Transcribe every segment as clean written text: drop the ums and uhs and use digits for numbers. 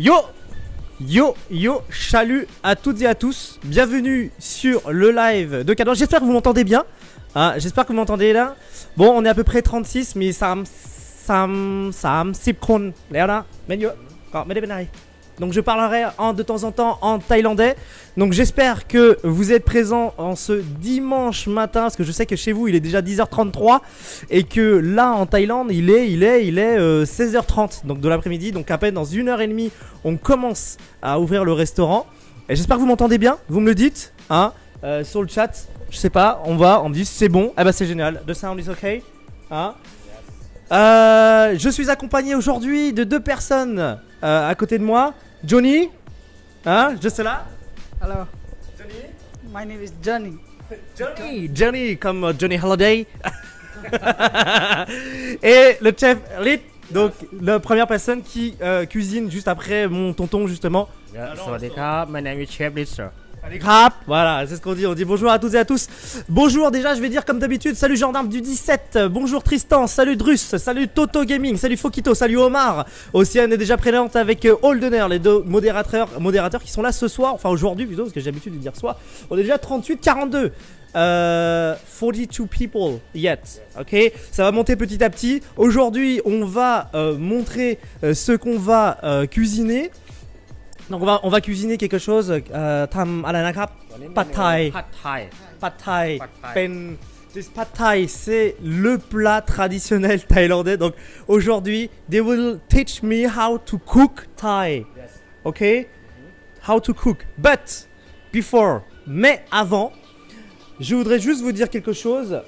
Yo salut à toutes et à tous, bienvenue sur le live de Cadence. J'espère que vous m'entendez bien, j'espère que vous m'entendez là. Bon, on est à peu près 36, mais ça me 10 คนแล้วนะไม่เยอะก็ไม่ได้เป็นไร donc je parlerai de temps en temps en thaïlandais. Donc j'espère que vous êtes présents en ce dimanche matin, parce que je sais que chez vous il est déjà 10h33 et que là en Thaïlande il est 16h30 donc de l'après-midi. Donc à peine dans 1h30 on commence à ouvrir le restaurant. Et j'espère que vous m'entendez bien, vous me le dites sur le chat. Je sais pas, on me dit c'est bon, bah c'est génial, the sound is okay. Je suis accompagné aujourd'hui de deux personnes à côté de moi. Johnny, juste là. Hello, Johnny. my name is Johnny. Johnny comme Johnny Holiday. Et le chef Lit, donc la première personne qui cuisine juste après mon tonton justement. Sawadee-krap, my name is Chef Lisa. Allez crap, voilà, c'est ce qu'on dit, on dit bonjour à toutes et à tous. Bonjour déjà, je vais dire comme d'habitude, salut Gendarme du 17, bonjour Tristan, salut Drus, salut Toto Gaming, salut Fokito, salut Omar. Océane est déjà présente avec Holdener, les deux modérateurs qui sont là ce soir, enfin aujourd'hui plutôt, parce que j'ai l'habitude de dire soir. On est déjà 38-42. 42 people yet, ok, ça va monter petit à petit. Aujourd'hui on va montrer ce qu'on va cuisiner. Donc on va cuisiner quelque chose ทำอะไรนะครับ Pad Thai. Pad Thai. This Pad Thai, c'est le plat traditionnel thaïlandais. Donc aujourd'hui, they will teach me how to cook Thai. Okay? How to cook. But before, mais avant, je voudrais juste vous dire quelque chose.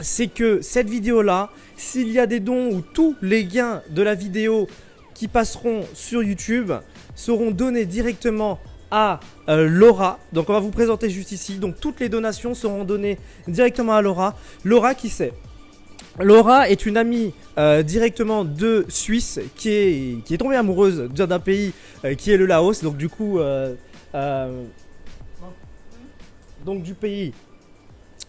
C'est que cette vidéo-là, s'il y a des dons ou tous les gains de la vidéo qui passeront sur YouTube seront donnés directement à Laura. Donc on va vous présenter juste ici. Donc toutes les donations seront données directement à Laura. Laura qui c'est? Laura est une amie directement de Suisse qui est tombée amoureuse d'un pays qui est le Laos. Donc du coup du pays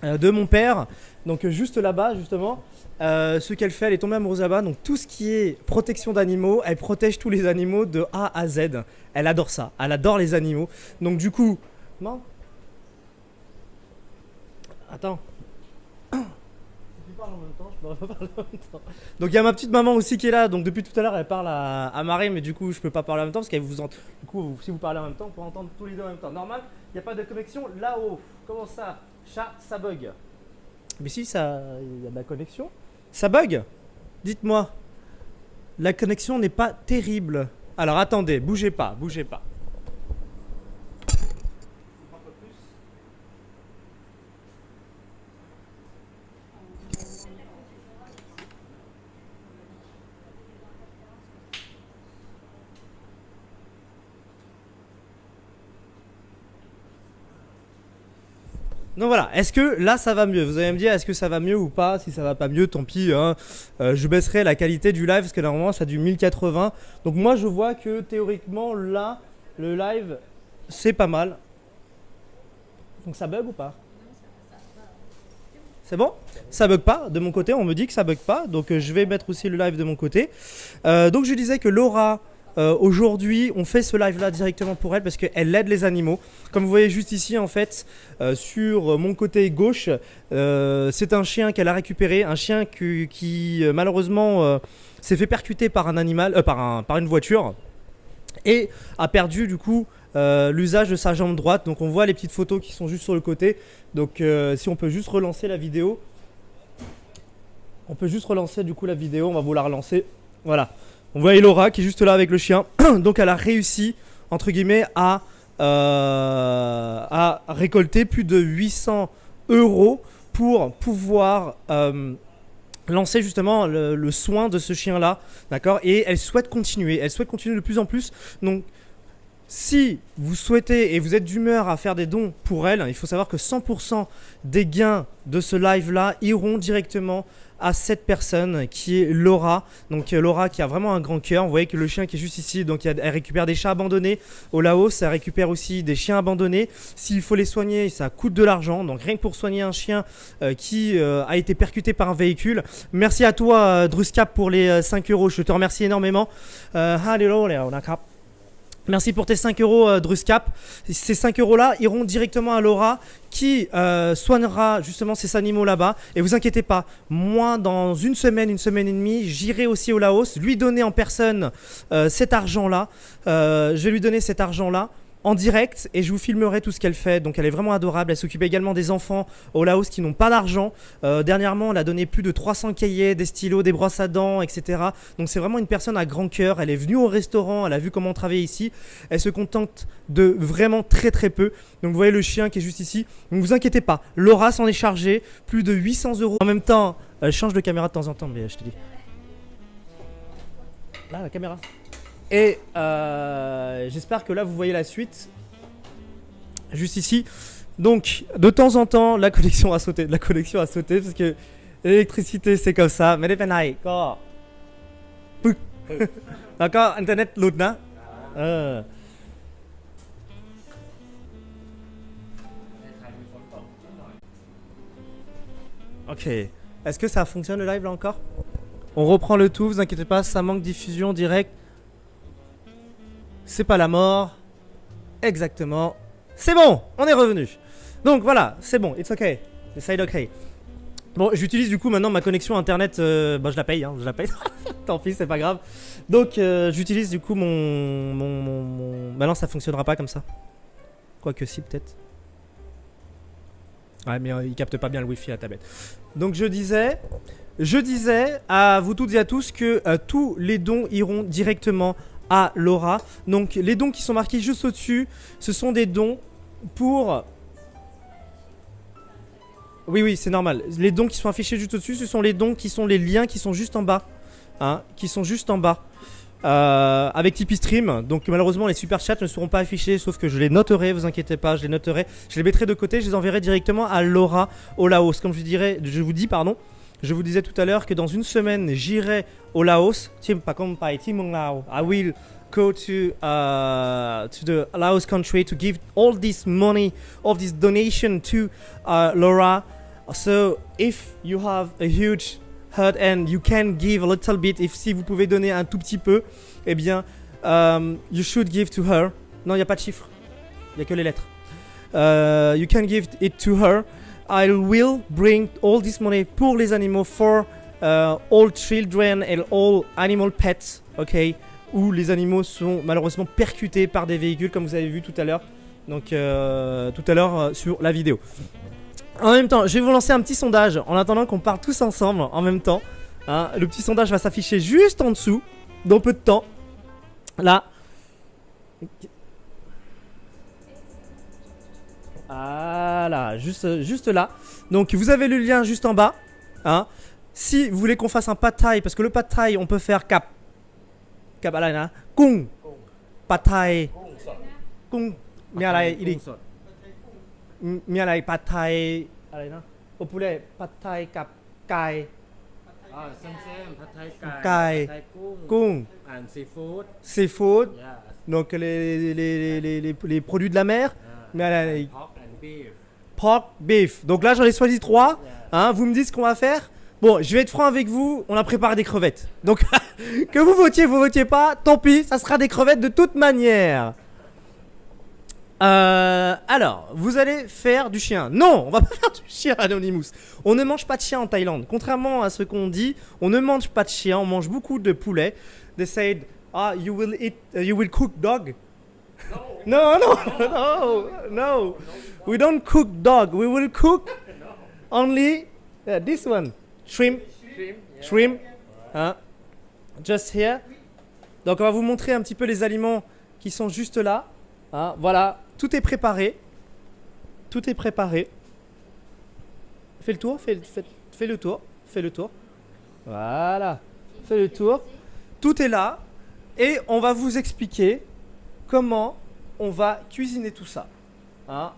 de mon père. Donc juste là-bas justement. Ce qu'elle fait, elle est tombée amoureuse là-bas. Donc tout ce qui est protection d'animaux, elle protège tous les animaux de A à Z. Elle adore ça, elle adore les animaux. Donc du coup, non. Attends. Tu parles en même temps, je pourrais pas parler en même temps. Donc il y a ma petite maman aussi qui est là. Donc depuis tout à l'heure, elle parle à Marie, mais du coup, je peux pas parler en même temps parce qu'elle vous entend. Du coup, si vous parlez en même temps, on peut entendre tous les deux en même temps. Normal, il n'y a pas de connexion là-haut. Comment ça? Chat, ça bug. Mais si, ça, il y a de la connexion. Ça bug? Dites-moi. La connexion n'est pas terrible. Alors attendez, bougez pas. Donc voilà, est-ce que là ça va mieux? Vous allez me dire est-ce que ça va mieux ou pas? Si ça va pas mieux, tant pis, je baisserai la qualité du live parce que normalement ça a du 1080. Donc moi je vois que théoriquement là, le live c'est pas mal. Donc ça bug ou pas? C'est bon? Ça bug pas de mon côté, on me dit que ça bug pas. Donc je vais mettre aussi le live de mon côté. Donc je disais que Laura... aujourd'hui, on fait ce live là directement pour elle parce qu'elle aide les animaux. Comme vous voyez juste ici, en fait, sur mon côté gauche, c'est un chien qu'elle a récupéré, un chien qui malheureusement s'est fait percuter par un animal, par une voiture et a perdu du coup l'usage de sa jambe droite. Donc on voit les petites photos qui sont juste sur le côté. Donc si on peut juste relancer la vidéo, on va vous la relancer. Voilà. On voit Laura qui est juste là avec le chien. Donc elle a réussi, entre guillemets, à récolter plus de 800 € pour pouvoir lancer justement le soin de ce chien-là. D'accord? Et elle souhaite continuer. De plus en plus. Donc si vous souhaitez et vous êtes d'humeur à faire des dons pour elle, il faut savoir que 100% des gains de ce live-là iront directement à cette personne qui est Laura. Donc Laura qui a vraiment un grand cœur. Vous voyez que le chien qui est juste ici, donc elle récupère des chats abandonnés au Laos, elle récupère aussi des chiens abandonnés. S'il faut les soigner, ça coûte de l'argent. Donc rien que pour soigner un chien qui a été percuté par un véhicule. Merci à toi Druskap pour les 5 €. Je te remercie énormément. Merci pour tes 5 euros, Druscap. Ces 5 euros là iront directement à Laura qui soignera justement ces animaux là-bas. Et vous inquiétez pas, moi dans une semaine et demie, j'irai aussi au Laos, lui donner en personne cet argent-là. Je vais lui donner cet argent-là en direct et je vous filmerai tout ce qu'elle fait. Donc elle est vraiment adorable. Elle s'occupe également des enfants au Laos qui n'ont pas d'argent. Dernièrement, elle a donné plus de 300 cahiers, des stylos, des brosses à dents, etc. Donc c'est vraiment une personne à grand cœur. Elle est venue au restaurant, elle a vu comment on travaille ici. Elle se contente de vraiment très très peu. Donc vous voyez le chien qui est juste ici. Donc vous inquiétez pas, Laura s'en est chargée. Plus de 800 euros. En même temps, elle change de caméra de temps en temps, mais je te dis. Là, la caméra. Et j'espère que là vous voyez la suite. Juste ici. Donc de temps en temps la connexion a sauté. Parce que l'électricité c'est comme ça. Mais les penai, ko. D'accord, internet load na. Ok. Est-ce que ça fonctionne le live là encore? On reprend le tout, vous inquiétez pas, ça manque diffusion directe. C'est pas la mort. Exactement. C'est bon, on est revenu. Donc voilà, c'est bon, it's okay. The side okay. Bon, j'utilise du coup maintenant ma connexion internet. Bah, je la paye, je la paye. Tant pis, c'est pas grave. Donc j'utilise du coup mon. Maintenant, ça fonctionnera pas comme ça. Quoique si, peut-être. Ouais, mais il capte pas bien le wifi à la tablette. Donc je disais à vous toutes et à tous que tous les dons iront directement à Laura. Donc les dons qui sont marqués juste au-dessus, ce sont des dons pour... Oui, c'est normal. Les dons qui sont affichés juste au-dessus, ce sont les dons qui sont les liens qui sont juste en bas. Qui sont juste en bas. Avec Tipeee Stream. Donc malheureusement les super chats ne seront pas affichés, sauf que je les noterai, vous inquiétez pas, je les noterai. Je les mettrai de côté, je les enverrai directement à Laura au Laos. Comme je vous disais tout à l'heure que dans une semaine, j'irai au Laos. I will go to the Laos country to give all this money, all this donation to Laura. So if you have a huge heart and you can give a little bit, si vous pouvez donner un tout petit peu, eh bien, you should give to her. Non, il n'y a pas de chiffre, il n'y a que les lettres. You can give it to her. I will bring all this money pour les animaux, for all children and all animal pets, ok, où les animaux sont malheureusement percutés par des véhicules, comme vous avez vu tout à l'heure. Donc, sur la vidéo. En même temps, je vais vous lancer un petit sondage en attendant qu'on parle tous ensemble en même temps. Le petit sondage va s'afficher juste en dessous, dans peu de temps. Là. Voilà, juste là. Donc vous avez le lien juste en bas. Si vous voulez qu'on fasse un pad thai, parce que le pad thai on peut faire capอะไรนะกุ้ง pad thai กุ้งมีอะไรอีกมีอะไร pad thai อะไรนะโอปุเล่ pad thai กับไก่เส้นผัดไทยไก่ ไก่ ผัดไทยกุ้ง กุ้ง and seafood seafood yeah donc les produits de la mer mais pork and beef pork beef. Donc là j'en ai choisi 3. Vous me dites ce qu'on va faire. Bon, je vais être franc avec vous, on a préparé des crevettes. Donc que vous votiez pas, tant pis, ça sera des crevettes de toute manière. Alors, vous allez faire du chien. Non, on va pas faire du chien, Anonymous. On ne mange pas de chien en Thaïlande. Contrairement à ce qu'on dit, on ne mange pas de chien, on mange beaucoup de poulet. They said, you will cook dog. No. We don't cook dog. We will cook only this one. Shrimp. Just here. Donc on va vous montrer un petit peu les aliments qui sont juste là. Voilà, tout est préparé. Fais le tour, fais le tour. Voilà, fais le tour. Tout est là. Et on va vous expliquer comment on va cuisiner tout ça.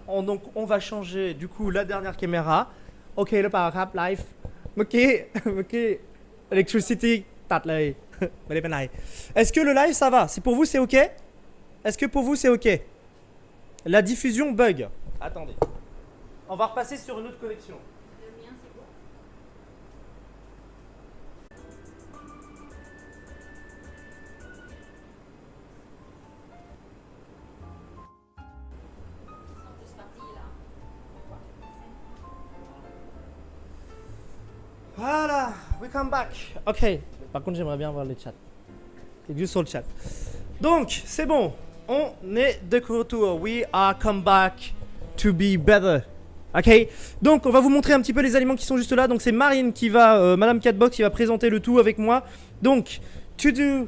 Donc on va changer du coup la dernière caméra. Ok, le paragraphe live. Ok, electricity, tatley. Est-ce que le live ça va? C'est pour vous, c'est ok? Est-ce que pour vous c'est ok? La diffusion bug. Attendez. On va repasser sur une autre connexion. Welcome back. Ok. Par contre, j'aimerais bien voir le chat. C'est juste sur le chat. Donc, c'est bon. On est de retour. We are come back to be better. Ok. Donc, on va vous montrer un petit peu les aliments qui sont juste là. Donc, c'est Marine qui va, Madame Catbox, qui va présenter le tout avec moi. Donc, to do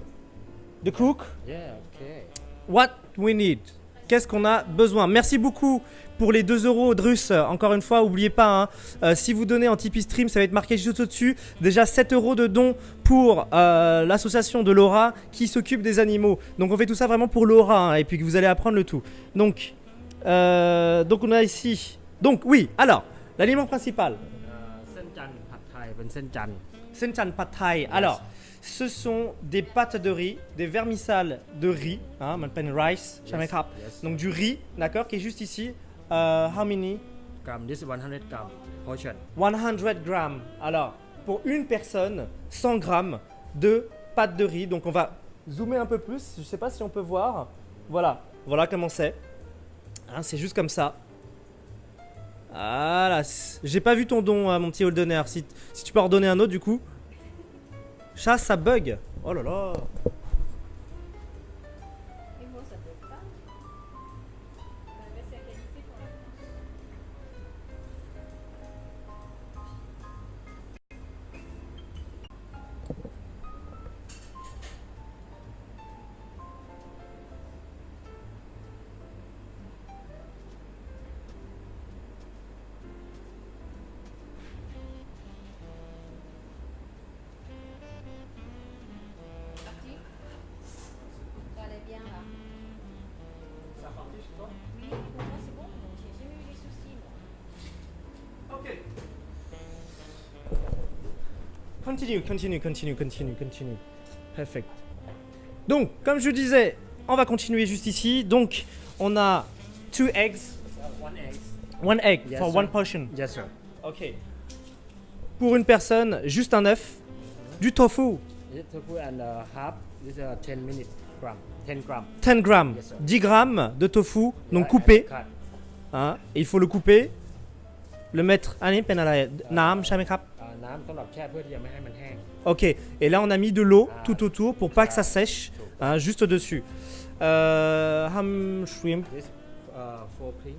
the cook. Yeah, okay. What we need. Qu'est-ce qu'on a besoin? Merci beaucoup pour les 2 euros Drus. Encore une fois, n'oubliez pas, hein, si vous donnez en Tipeee Stream, ça va être marqué juste au-dessus. Déjà 7 euros de dons pour l'association de Laura qui s'occupe des animaux. Donc on fait tout ça vraiment pour Laura, hein, et puis que vous allez apprendre le tout. Donc on a ici. Donc oui, alors, l'aliment principal. เส้นจันทร์ผัดไทยเป็นเส้นจันทร์ Senchan Pad Thai. Alors, ce sont des pâtes de riz, des vermicelles de riz, hein, man rice, Yes, jamais crap. yes. Donc du riz, d'accord, qui est juste ici. How many? กรัม this 100 กรัม portion 100 grammes. Alors, pour une personne, 100 grammes de pâtes de riz. Donc on va zoomer un peu plus. Je sais pas si on peut voir. Voilà, voilà comment c'est. Hein, c'est juste comme ça. Voilà. J'ai pas vu ton don, mon petit Holdener. Si tu peux en redonner un autre du coup. Chat, ça bug. Oh là là. Et moi, ça peut pas. C'est la qualité pour la France. Parti. Ça allait bien là. Ça parti chez toi? Oui, pour moi c'est bon. J'ai jamais eu les soucis moi. Ok. Continue. Perfect. Donc, comme je disais, on va continuer juste ici. Donc, on a 2 eggs, one egg 1 egg Yes, for sir. 1 portion. yes sir Ok. Pour une personne, juste un œuf, du tofu, this tofu and half this 10 minutes gram 10 gram 10 grammes, Yes, sir. 10 grammes de tofu, donc Yeah, coupé. and cut. Hein, et il faut le couper, le mettre. Allez, penalay. Nam, jamais crap. น้ำสำหรับแช่เพื่อที่จะไม่ให้มันแห้ง Ok, et là on a mis de l'eau tout autour pour pas que ça sèche, hein, juste dessus. Ham shrimp, this 4 pring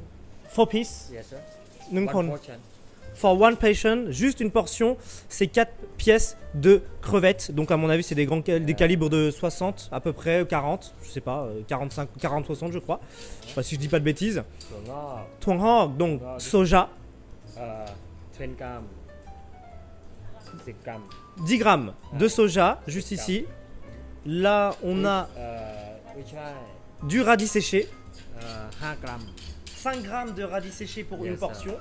4 piece, yes sir Nung one kon. portion For one patient, juste une portion, c'est 4 pièces de crevettes. Donc à mon avis c'est des des calibres de 60 à peu près, 40, je sais pas, 45, 40, 60 je crois. Enfin, si je dis pas de bêtises. ถั่วงอก Tuang Hog, donc soja, 10 กรัม10 กรัม 10 grammes de soja, juste ici. Là on a ไม่ใช่ du radis séché, 5 กรัม 5 grammes de radis séché pour une Yes, sir. portion.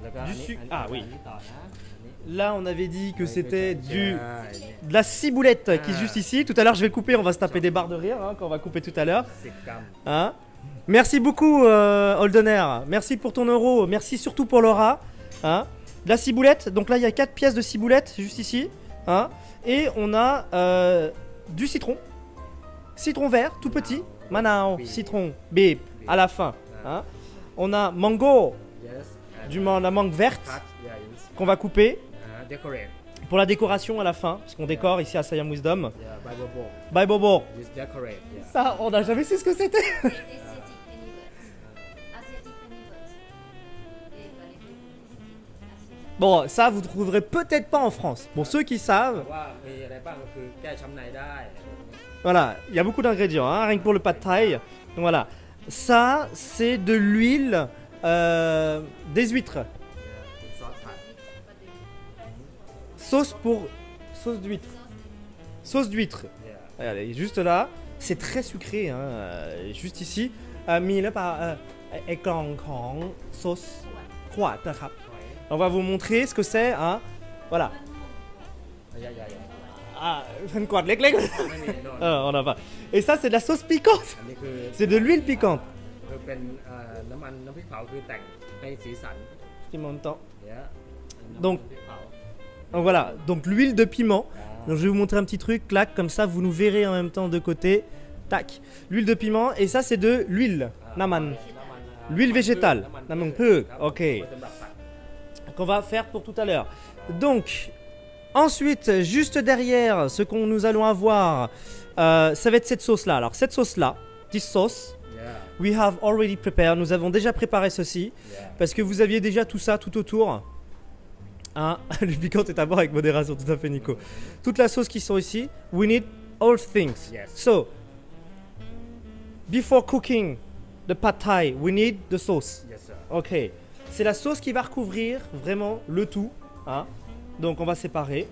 แล้วก็ Du อันนี้ sucre. อันนี้ Ah oui. อันนี้ต่อนะอันนี้ Là on avait dit que c'était ใช่ du ใช่เนี่ย de la ciboulette qui est Ah. juste ici. Tout à l'heure je vais le couper, on va se taper des barres de rire, hein, quand on va couper tout à l'heure. 10 กรัม Hein. Merci beaucoup Holdener, merci pour ton euro, merci surtout pour Laura. Hein. De la ciboulette, donc là il y a 4 pièces de ciboulette juste ici. Hein. Et on a du citron. Citron vert, tout petit. Manao, citron, bip, à la fin. Hein. On a mango, yes la mangue verte cut yeah yes qu'on va couper decorate pour la décoration à la fin, parce qu'on décore ici à Siam Wisdom. yeah Bible book Bye Bobo. this decorate yeah Ça, on n'a jamais su ce que c'était. Asiatic Anywhere. Asiatic Anywhere. Et bah, les deux, asiatique. Bon, ça vous trouverez peut-être pas en France. Bon, ceux qui savent, ว่ามีอะไรบ้างก็คือแก้ช้ำในได้ voilà, il y a beaucoup d'ingrédients, hein, rien que pour le pad thai. Donc voilà, ça c'est de l'huile des huîtres. เป็นซอสผัด Sauce pour sauce d'huître. Sauce d'huître. yeah Regardez, juste là, c'est très sucré, hein, juste ici. Mis là par écran sauce croate, hein. หอย On va vous montrer ce que c'est, hein. Voilà. ใหญ่ Ah, une quad leg leg. ๆไม่มีโดน On a pas. Et ça c'est de la sauce piquante. อันนี้คือ C'est de l'huile piquante. คือเป็นน้ำมันน้ำพริกเผาคือแต่งให้สีสัน Qui monte. yeah Donc- น้ำพริกเผา Donc voilà, donc l'huile de piment. อ่า Donc je vais vous montrer un petit truc, clac, comme ça vous nous verrez en même temps de côté. Tac. L'huile de piment, et ça c'est de l'huile. Naman. น้ำมัน L'huile végétale. น้ำมัน น้ำมัน พืช พืช ครับ โอเค ไว้สำหรับผัด Qu'on va faire pour tout à l'heure. Donc, Ensuite, juste derrière, ce qu'on nous allons avoir, ça va être cette sauce-là. Alors, cette sauce-là, this sauce, Yeah. we have already prepared. Nous avons déjà préparé ceci. Yeah. Parce que vous aviez déjà tout ça tout autour. Hein? Le piquant est à boire avec modération, tout à fait, Nico. Toute la sauce qui sont ici, we need all things. Yes. So, before cooking the pad thai, we need the sauce. Yes, sir. Ok. C'est la sauce qui va recouvrir vraiment le tout. Hein? Donc, on va séparer.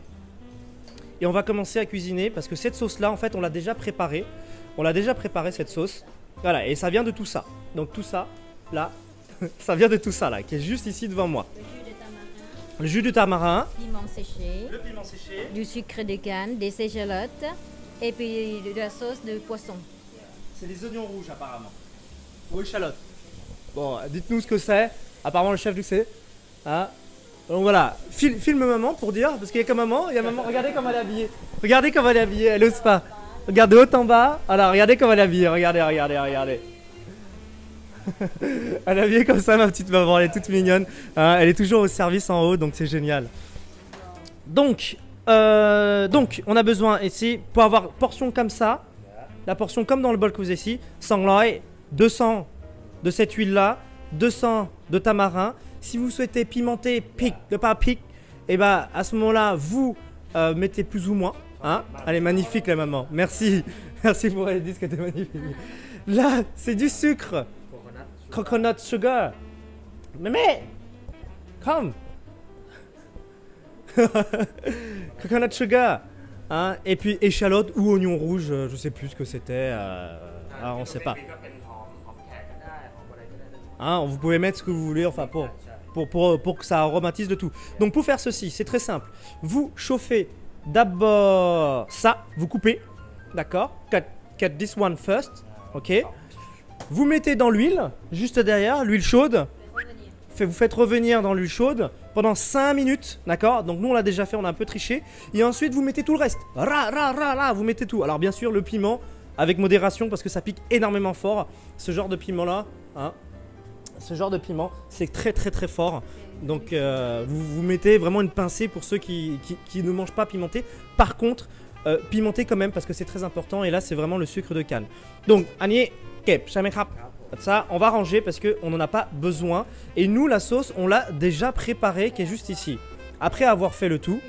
Et on va commencer à cuisiner parce que cette sauce-là, en fait, on l'a déjà préparée. On l'a déjà préparée, cette sauce. Voilà, et ça vient de tout ça. Donc, tout ça, là, ça vient de tout ça, là, qui est juste ici devant moi. Le jus de tamarin, Le jus de tamarin, piment séché, le piment séché, du sucre de canne, des échalotes et puis de la sauce de poisson. c'est des oignons rouges apparemment. Ou échalotes. Bon, dites-nous ce que c'est. Apparemment le chef du sait. Hein. Donc voilà, filme maman pour dire, parce qu'il y a comme maman, il y a maman, regardez comment elle est habillée. Regardez comment elle est habillée, elle ose pas. Regardez haut en bas, alors regardez comment elle est habillée, regardez. Elle est habillée comme ça ma petite maman, elle est toute mignonne. Hein, elle est toujours au service en haut, donc c'est génial. Donc, on a besoin ici, pour avoir portion comme ça, la portion comme dans le bol que vous avez ici, 200 de cette huile là, 200 de tamarin. Si vous souhaitez pimenter, et bah à ce moment-là, vous mettez plus ou moins. Hein. Elle est magnifique la maman, merci. Merci pour elle dire que t'es magnifique. Là, c'est du sucre. Coconut sugar. Mais, come. Coconut sugar. Hein, et puis échalote ou oignon rouge, je sais plus ce que c'était. On sait pas. Hein, vous pouvez mettre ce que vous voulez, enfin pour que ça aromatise le tout. Donc pour faire ceci, c'est très simple. Vous chauffez d'abord ça, vous coupez, d'accord. Cut this one first, ok. Vous mettez dans l'huile, juste derrière, l'huile chaude. Vous faites revenir dans l'huile chaude pendant 5 minutes, d'accord. Donc nous on l'a déjà fait, on a un peu triché. Et ensuite vous mettez tout le reste. Vous mettez tout. Alors bien sûr le piment avec modération parce que ça pique énormément fort. Ce genre de piment là, hein. Ce genre de piment, c'est très très très fort. Donc vous mettez vraiment une pincée pour ceux qui ne mangent pas pimenté. Par contre, pimentez quand même parce que c'est très important. Et là, c'est vraiment le sucre de canne. Donc, Annie, kep, chamekrap. Ça, on va ranger parce qu'on n'en a pas besoin. Et nous, la sauce, on l'a déjà préparée qui est juste ici. Après avoir fait le tout.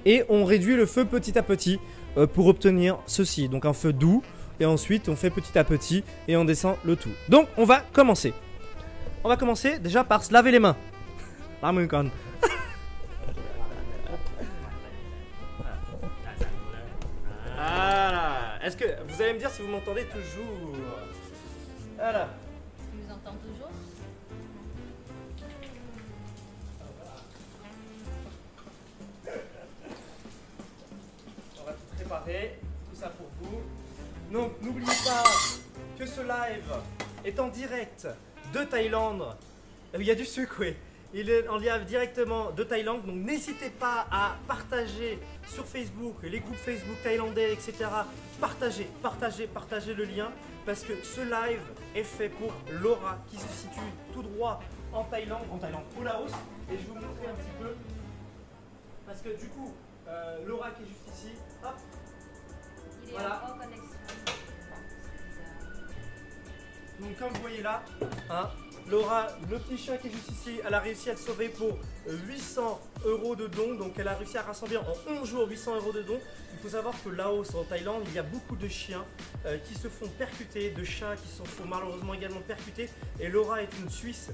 Et on réduit le feu petit à petit pour obtenir ceci. Donc un feu doux. Et ensuite, on fait petit à petit et on descend le tout. Donc, on va commencer. On va commencer déjà par se laver les mains. Voilà. Est-ce que vous allez me dire si vous m'entendez toujours? Voilà. Tu nous entends toujours? On va tout préparer, tout ça pour vous. Donc n'oubliez pas que ce live est en direct de Thaïlande. Il y a du sucre, oui. Il est en live directement de Thaïlande. Donc n'hésitez pas à partager sur Facebook, les groupes Facebook thaïlandais, etc. Partagez le lien. Parce que ce live est fait pour Laura qui se situe tout droit en Thaïlande, au Laos. Et je vais vous montrer un petit peu. Parce que du coup, Laura qui est juste ici, hop. Il est Voilà. en connexion. Donc comme vous voyez là, hein, Laura, le petit chien qui est juste ici, elle a réussi à le sauver pour 800 € de dons. Donc elle a réussi à rassembler en 11 jours 800 € de dons. Il faut savoir que Laos, en Thaïlande, il y a beaucoup de chiens qui se font percuter, de chats qui se font malheureusement également percuter. Et Laura est une Suisse,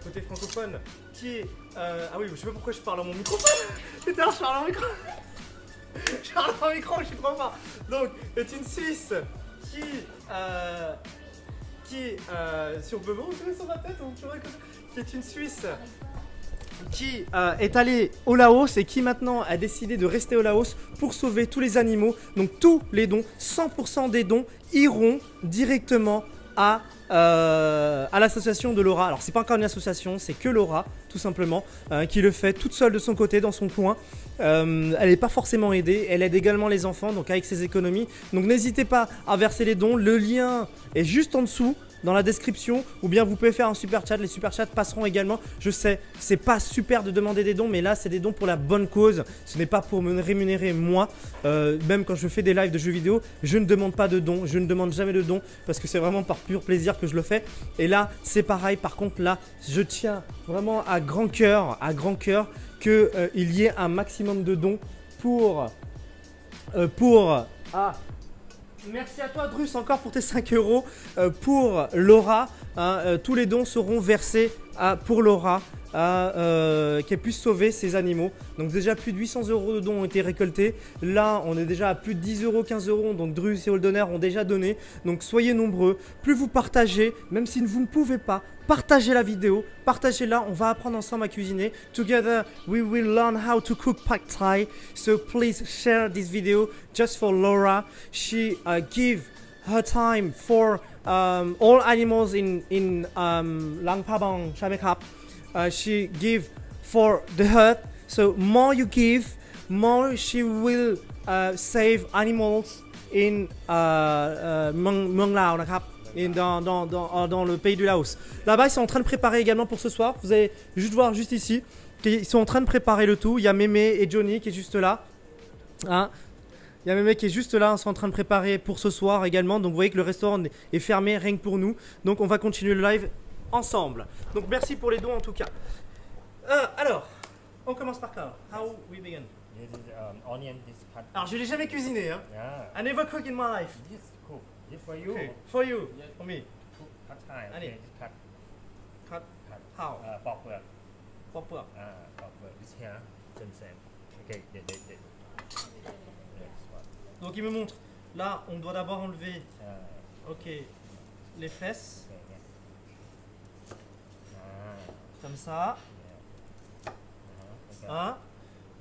côté francophone, qui est... ah oui, je sais pas pourquoi je parle à mon microphone. Putain, je parle à mon micro. Je parle à mon micro, je suis trop fort. Donc, est une Suisse qui... si on peut me retrouver sur ma tête, qui est une Suisse qui est allée au Laos et qui maintenant a décidé de rester au Laos pour sauver tous les animaux. Donc tous les dons, 100% des dons iront directement à l'association de Laura. Alors c'est pas encore une association, c'est que Laura tout simplement qui le fait toute seule de son côté dans son coin. Elle n'est pas forcément aidée, elle aide également les enfants donc avec ses économies. Donc n'hésitez pas à verser les dons, le lien est juste en dessous. dans la description ou bien vous pouvez faire un super chat. Les super chats passeront également. Je sais, c'est pas super de demander des dons, mais là c'est des dons pour la bonne cause. Ce n'est pas pour me rémunérer moi. Même quand je fais des lives de jeux vidéo, je ne demande pas de dons. Je ne demande jamais de dons parce que c'est vraiment par pur plaisir que je le fais. Et là c'est pareil. Par contre là, je tiens vraiment à grand cœur qu'il y ait un maximum de dons pour merci à toi Drus encore pour tes 5 euros pour Laura. Tous les dons seront versés pour Laura qu'elle puisse sauver ses animaux. Donc déjà plus de 800 euros de dons ont été récoltés. Là on est déjà à plus de 10 euros, 15 euros. Donc Drus et Holdener ont déjà donné. Donc soyez nombreux. Plus vous partagez, même si vous ne pouvez pas, partagez la vidéo, partagez-la, on va apprendre ensemble à cuisiner. Together, we will learn how to cook pad thai. So please share this video just for Laura. She give her time for all animals in Lang Prabang, ใช่ไหมครับ? She give for the earth. So more you give, more she will save animals in Muang Lao นะครับ Et dans le pays du Laos. Là-bas, ils sont en train de préparer également pour ce soir. Vous allez juste voir juste ici qu'ils sont en train de préparer le tout. Il y a Mémé et Johnny qui est juste là. Hein, il y a Mémé qui est juste là. Ils sont en train de préparer pour ce soir également. Donc vous voyez que le restaurant est fermé rien que pour nous. Donc on va continuer le live ensemble. Donc merci pour les dons en tout cas. Alors, on commence par quoi? How we begin? This is onion, this cut. Alors je l'ai jamais cuisiné. Hein. Yeah. I never cook in my life. This cook. This for you. Okay. For you, for me. Cook cut Thai. Onion. Okay, this cut. Cut. Cut. How? ปอกเปลือก Pop up. ปอกเปลือก this here same. Okay, they. Yes, what? Donc il me montre. Là, on doit d'abord enlever. Ok. Les fesses. Okay, yeah. Comme ça. Okay. Hein?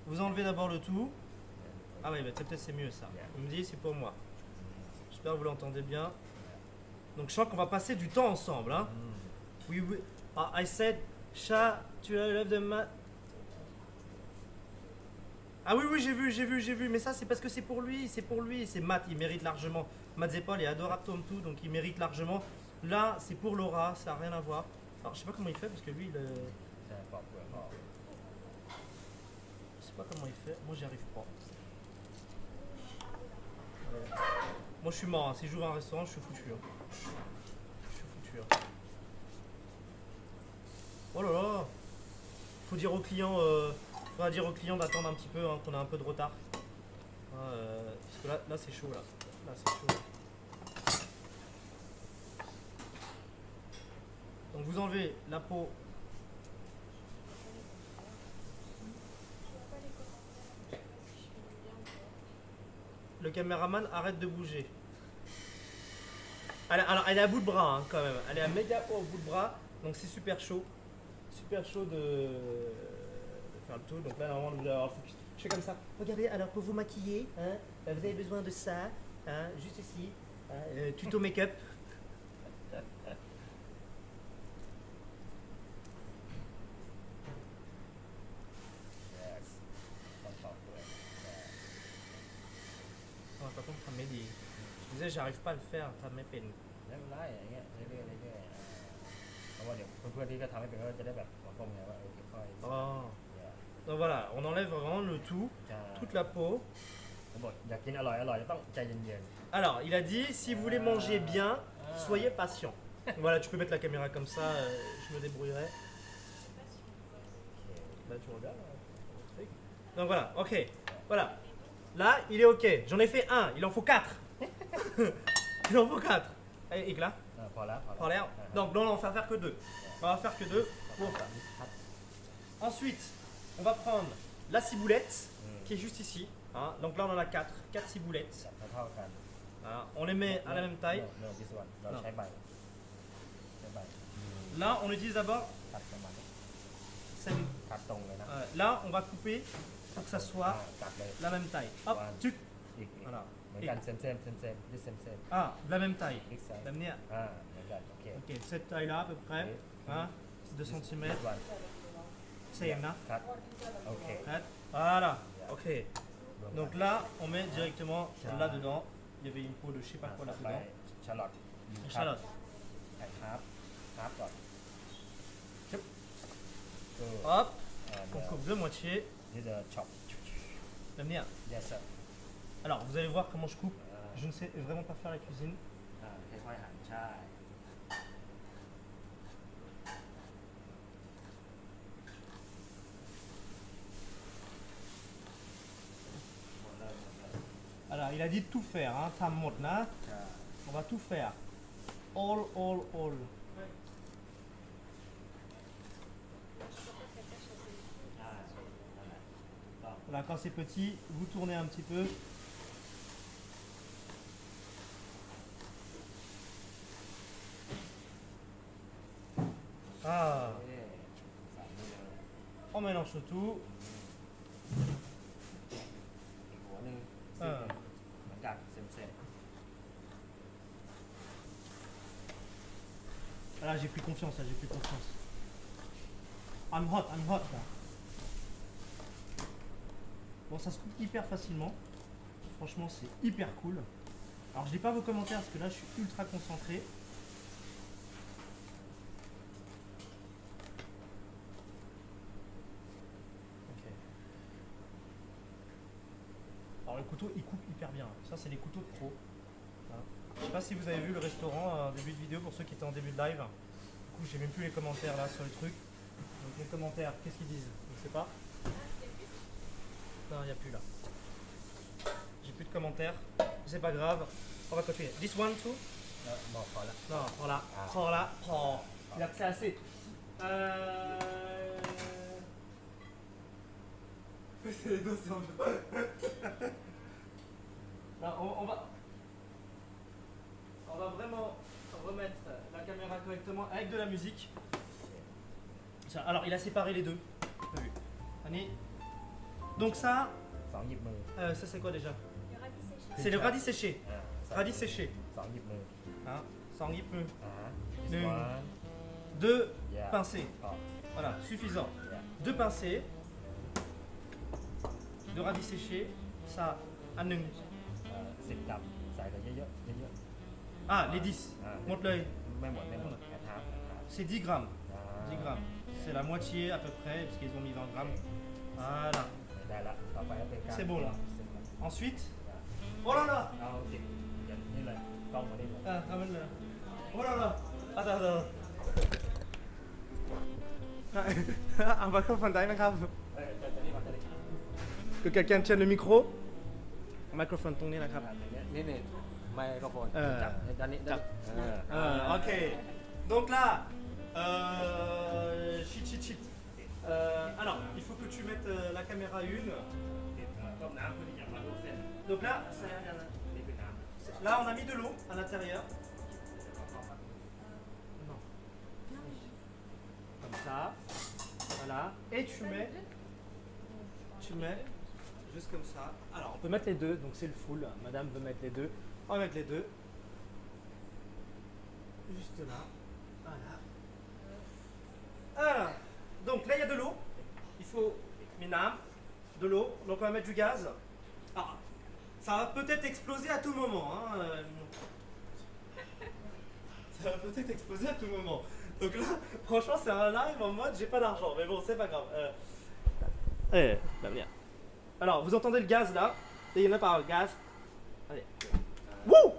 Vous enlevez d'abord le tout. Ah oui, bah, peut-être c'est mieux ça. Il me dit c'est pour moi. J'espère que vous l'entendez bien. Donc je sens qu'on va passer du temps ensemble. Hein? Oui, oui. I said, chat, tu lèves de ma... Ah oui, oui, j'ai vu. Mais ça, c'est parce que c'est pour lui. C'est Matt, il mérite largement. Matt Zepol est adorable Tom tout, donc il mérite largement. Là, c'est pour Laura, ça n'a rien à voir. Alors, je sais pas comment il fait parce que lui, il... Je sais pas comment il fait. Moi, j'y arrive pas. Moi, je suis mort. Hein. Si j'ouvre un restaurant, je suis foutu. Hein. Oh là là. Faudra dire aux clients d'attendre un petit peu, hein, qu'on a un peu de retard. Parce que là c'est chaud là. Là c'est chaud. Donc vous enlevez la peau. Le caméraman arrête de bouger. Alors elle est à bout de bras hein, quand même. Elle est à méga haut au bout de bras. Donc c'est super chaud. Super chaud de faire le tour. Donc là normalement vous allez avoir le focus. Je fais comme ça. Regardez, alors pour vous maquiller, hein, vous avez besoin de ça. Hein, juste ici. Hein, tuto make-up. Par contre, ça m'aide. Je disais, j'arrive pas à le faire, ça m'épine. ไม่เป็นไรอย่างเงี้ยเรื่อยๆเพราะว่าเดี๋ยวเพื่อนๆที่ก็ทำไม่เป็นก็จะได้แบบสังคมไงว่าค่อยๆ Oh. Donc voilà, on enlève vraiment le tout, toute la peau. ผมบอกอยากกินอร่อยๆต้องใจเย็น Alors, il a dit, si vous voulez manger bien, soyez patient. Voilà, tu peux mettre la caméra comme ça, je me débrouillerai. Là, tu regardes. Donc voilà, ok. Voilà. Là, il est ok. J'en ai fait un, il en faut 4. Il en faut 4. Et là พอแล้ว Par l'air. Donc non, on va faire que 2. On va faire que 2 pour ça. Ensuite, on va prendre la ciboulette qui est juste ici. Hein. Donc là, on en a 4. 4 ciboulettes. เท่ากัน Hein. On les met à la même taille. เนื้อที่ส่วนเราใช้ใบ Là, on utilise d'abord ตัดประมาณ celle. ตัดตรงเลยนะ Là, on va couper pour que ça soit ตัดเลย la même taille. Hop, tuc. อีก Voilà. เหมือนกันเซมดิสเซม Ah, la même taille. บิ๊กไซส์ La manière. เหมือนกันโอเค Ok, cette taille-là à peu près. Hein. 2 cm. วัน C'est là. คัดโอเค Voilà. Ok. Donc là, on met directement là-dedans. Il y avait une peau de je sais pas quoi ไป là-dedans. ชาร์ลอต Échalote. ไข่ฮาร์ฟก่อนชึบ Hop, and on coupe de moitié. need a chop L'avenir. yes sir Alors, vous allez voir comment je coupe. Je ne sais vraiment pas faire la cuisine. ค่อยๆหั่นใช่หมดเลยหมดเลย Alors, il a dit de tout faire, hein. Tam motna. ใช่ On va tout faire. All. อ่านั่นแหละต้อง Voilà, quand c'est petit, vous tournez un petit peu. Ah, เอ๊ะใส่นี่เลย on mélange le tout. อีกหัวหนึ่งซีกหนึ่งเหมือนกันเส้น Là, j'ai pris confiance, là, j'ai pris confiance. I'm hot là. Bon, ça se coupe hyper facilement. Franchement, c'est hyper cool. Alors, je lis pas vos commentaires parce que là, je suis ultra concentré. Ok. Alors, le couteau, il coupe hyper bien. Ça, c'est les couteaux de pro. Voilà. Je sais pas si vous avez vu le restaurant en début de vidéo pour ceux qui étaient en début de live. Du coup, j'ai même plus les commentaires là sur le truc. Donc, les commentaires, qu'est-ce qu'ils disent? Je ne sais pas. Non, il n'y a plus là. J'ai plus de commentaires. C'est pas grave. On va continuer. This one too? ๆแล้วบอกพอละ Non, voilà. Ah. Voilà. Oh. Il a que c'est assez. C'est les dos, c'est en jeu. Là, on va vraiment remettre la caméra correctement avec de la musique. Tiens, alors, il a séparé les deux. T'as vu? Annie. Donc ça, สองหยิบมือ ça c'est quoi déjà? Le radis séché. C'est le radis séché. อ่าใส่ Radis séché. สองหยิบมือ Hein? Sans peu. อ่า หนึ่ง one Deux yeah pincées. อ๋อ Voilà, suffisant. yeah Deux pincées de radis séché. Ça, un nung. 10 กรัมใส่กันเยอะๆเยอะ Ah, les 10. Ah. Montre l'œil. ๆไม่หมดไม่หมดแค่ทับ C'est 10 grammes. อ่า 10 grammes. C'est la moitié à peu près, parce qu'ils ont mis 20 grammes. Voilà. ได้ละต่อไปก็เป็นการ C'est bon, là. เสร็จแล้ว Ensuite. Oh là là! เอาติดอย่างนี้เลยกล้องมาได้เลย Ah, ramène-le. Oh là là! Attends. Un microphone derrière, grave. จะนี่มาจะนี่ Que quelqu'un tienne le micro. Un microphone tourné là, grave. นี่ไมโครโฟน จับ ด้านนี้ จับ ok. Donc là, shit. Alors, il faut que tu mettes la caméra une. ต้มน้ำเพื่อที่จะมาลวกเส้น Donc là, นี่คือน้ là, on a mis de l'eau à l'intérieur. Non. Comme ça. Voilà. Et tu mets juste comme ça. Alors, on peut mettre les deux. Donc c'est le full. Madame veut mettre les deux. On va mettre les deux. Juste là. Voilà. Alors, donc là, il y a de l'eau. Il faut, Minam, de l'eau. Donc on va mettre du gaz. Alors, ça va peut-être exploser à tout moment. Hein. Ça va peut-être exploser à tout moment. Donc là, franchement, c'est un live en mode j'ai pas d'argent. Mais bon, c'est pas grave. Bien. Alors, vous entendez le gaz là. Et il y en a par le gaz. Allez. Wouh!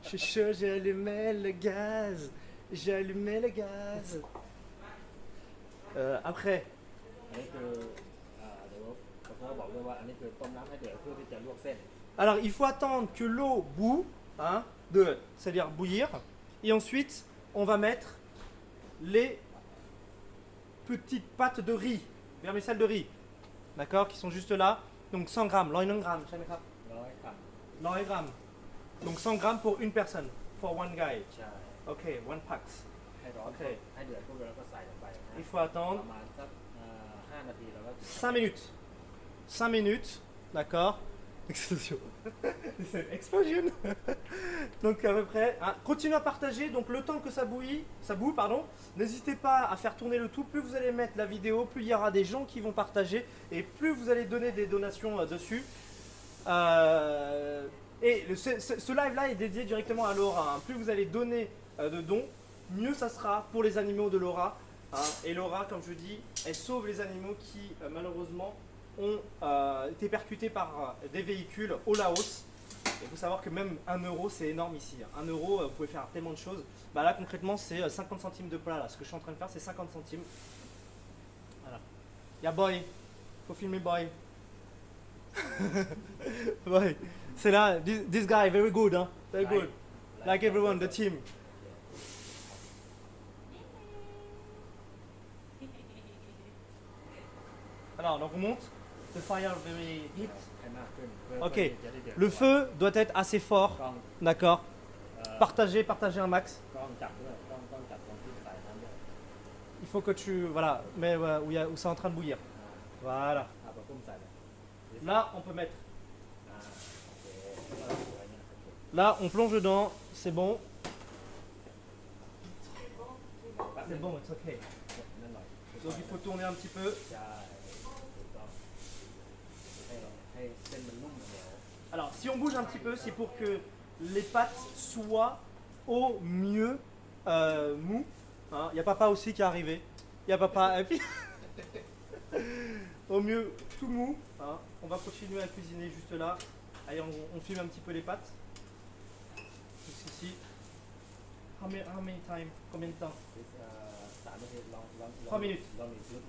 Je suis chaud, j'ai allumé le gaz. J'ai allumé le gaz. Après. ำอันนี้คือเดี๋ยวเขาบอกด้วยว่าอันนี้คือต้มน้ำให้เดือดเพื่อที่จะลวกเส้น Alors, il faut attendre que l'eau bout, hein, c'est-à-dire bouillir. Et ensuite, on va mettre les petites pâtes de riz, vermicelle de riz, d'accord, qui sont juste là. Donc 100 grammes, 100 grammes, 100 กรัม 100 grammes. Donc 100 grammes pour une personne, for one guy. ใช่ Ok, one pack. ให้ร้อน โอเค ให้เดือดปุ๊บแล้วก็ใส่ลงไปนะ Il faut ป attendre ระมาณสัก5 นาทีแล้วก็ 5 minutes. 5 minutes, d'accord. Explosion. C'est une explosion. Donc à peu près. Hein, continuez à partager. Donc le temps que ça boue, pardon. N'hésitez pas à faire tourner le tout. Plus vous allez mettre la vidéo, plus il y aura des gens qui vont partager et plus vous allez donner des donations dessus. Et ce live-là est dédié directement à Laura. Hein. Plus vous allez donner de dons, mieux ça sera pour les animaux de Laura. Hein. Et Laura, comme je dis, elle sauve les animaux qui malheureusement ont été percutés par des véhicules au Laos. Il faut savoir que même 1 euro, c'est énorme ici. 1 euro, vous pouvez faire tellement de choses. Bah là, concrètement, c'est 50 centimes de plat. Là. Ce que je suis en train de faire, c'est 50 centimes. Voilà. Y'a boy. Faut filmer boy. Boy. C'est là, this guy, very good. Hein? Very good. Like everyone, the team. Alors, donc on monte. The fire very heat. ให้มากขึ้นเพื่อ Ok. เพื่อที่จะได้เดือด Le feu doit être assez fort. ต้อง D'accord. เอ่อ Partagez un max. ต้องจับด้วยต้องจับตรงที่ใส่น้ำด้วย Il faut que tu. Voilà. Mais où c'est en train de bouillir. Voilà. เอาไปปุ้มใส่เลย Là, on peut mettre. อ่าโอเคแล้วก็ไว้เนี่ยโอเค Là, on plonge dedans. C'est bon. แป๊บนึ C'est ง bon, it's ok. นั่นหน่อย Donc il faut tourner un petit peu. ใช่ถูกต้องให้เส้นมันนุ่มเหนียว Alors, si on bouge un petit peu, c'est pour que les pâtes soient au mieux mou. Il y a papa aussi qui est arrivé. Il y a papa. Et puis, au mieux tout mou. Hein. On va continuer à cuisiner juste là. Allez, on filme un petit peu les pâtes. Juste ici. How many time? Combien de temps? 3 นาทีลอง 3 minutes ลอง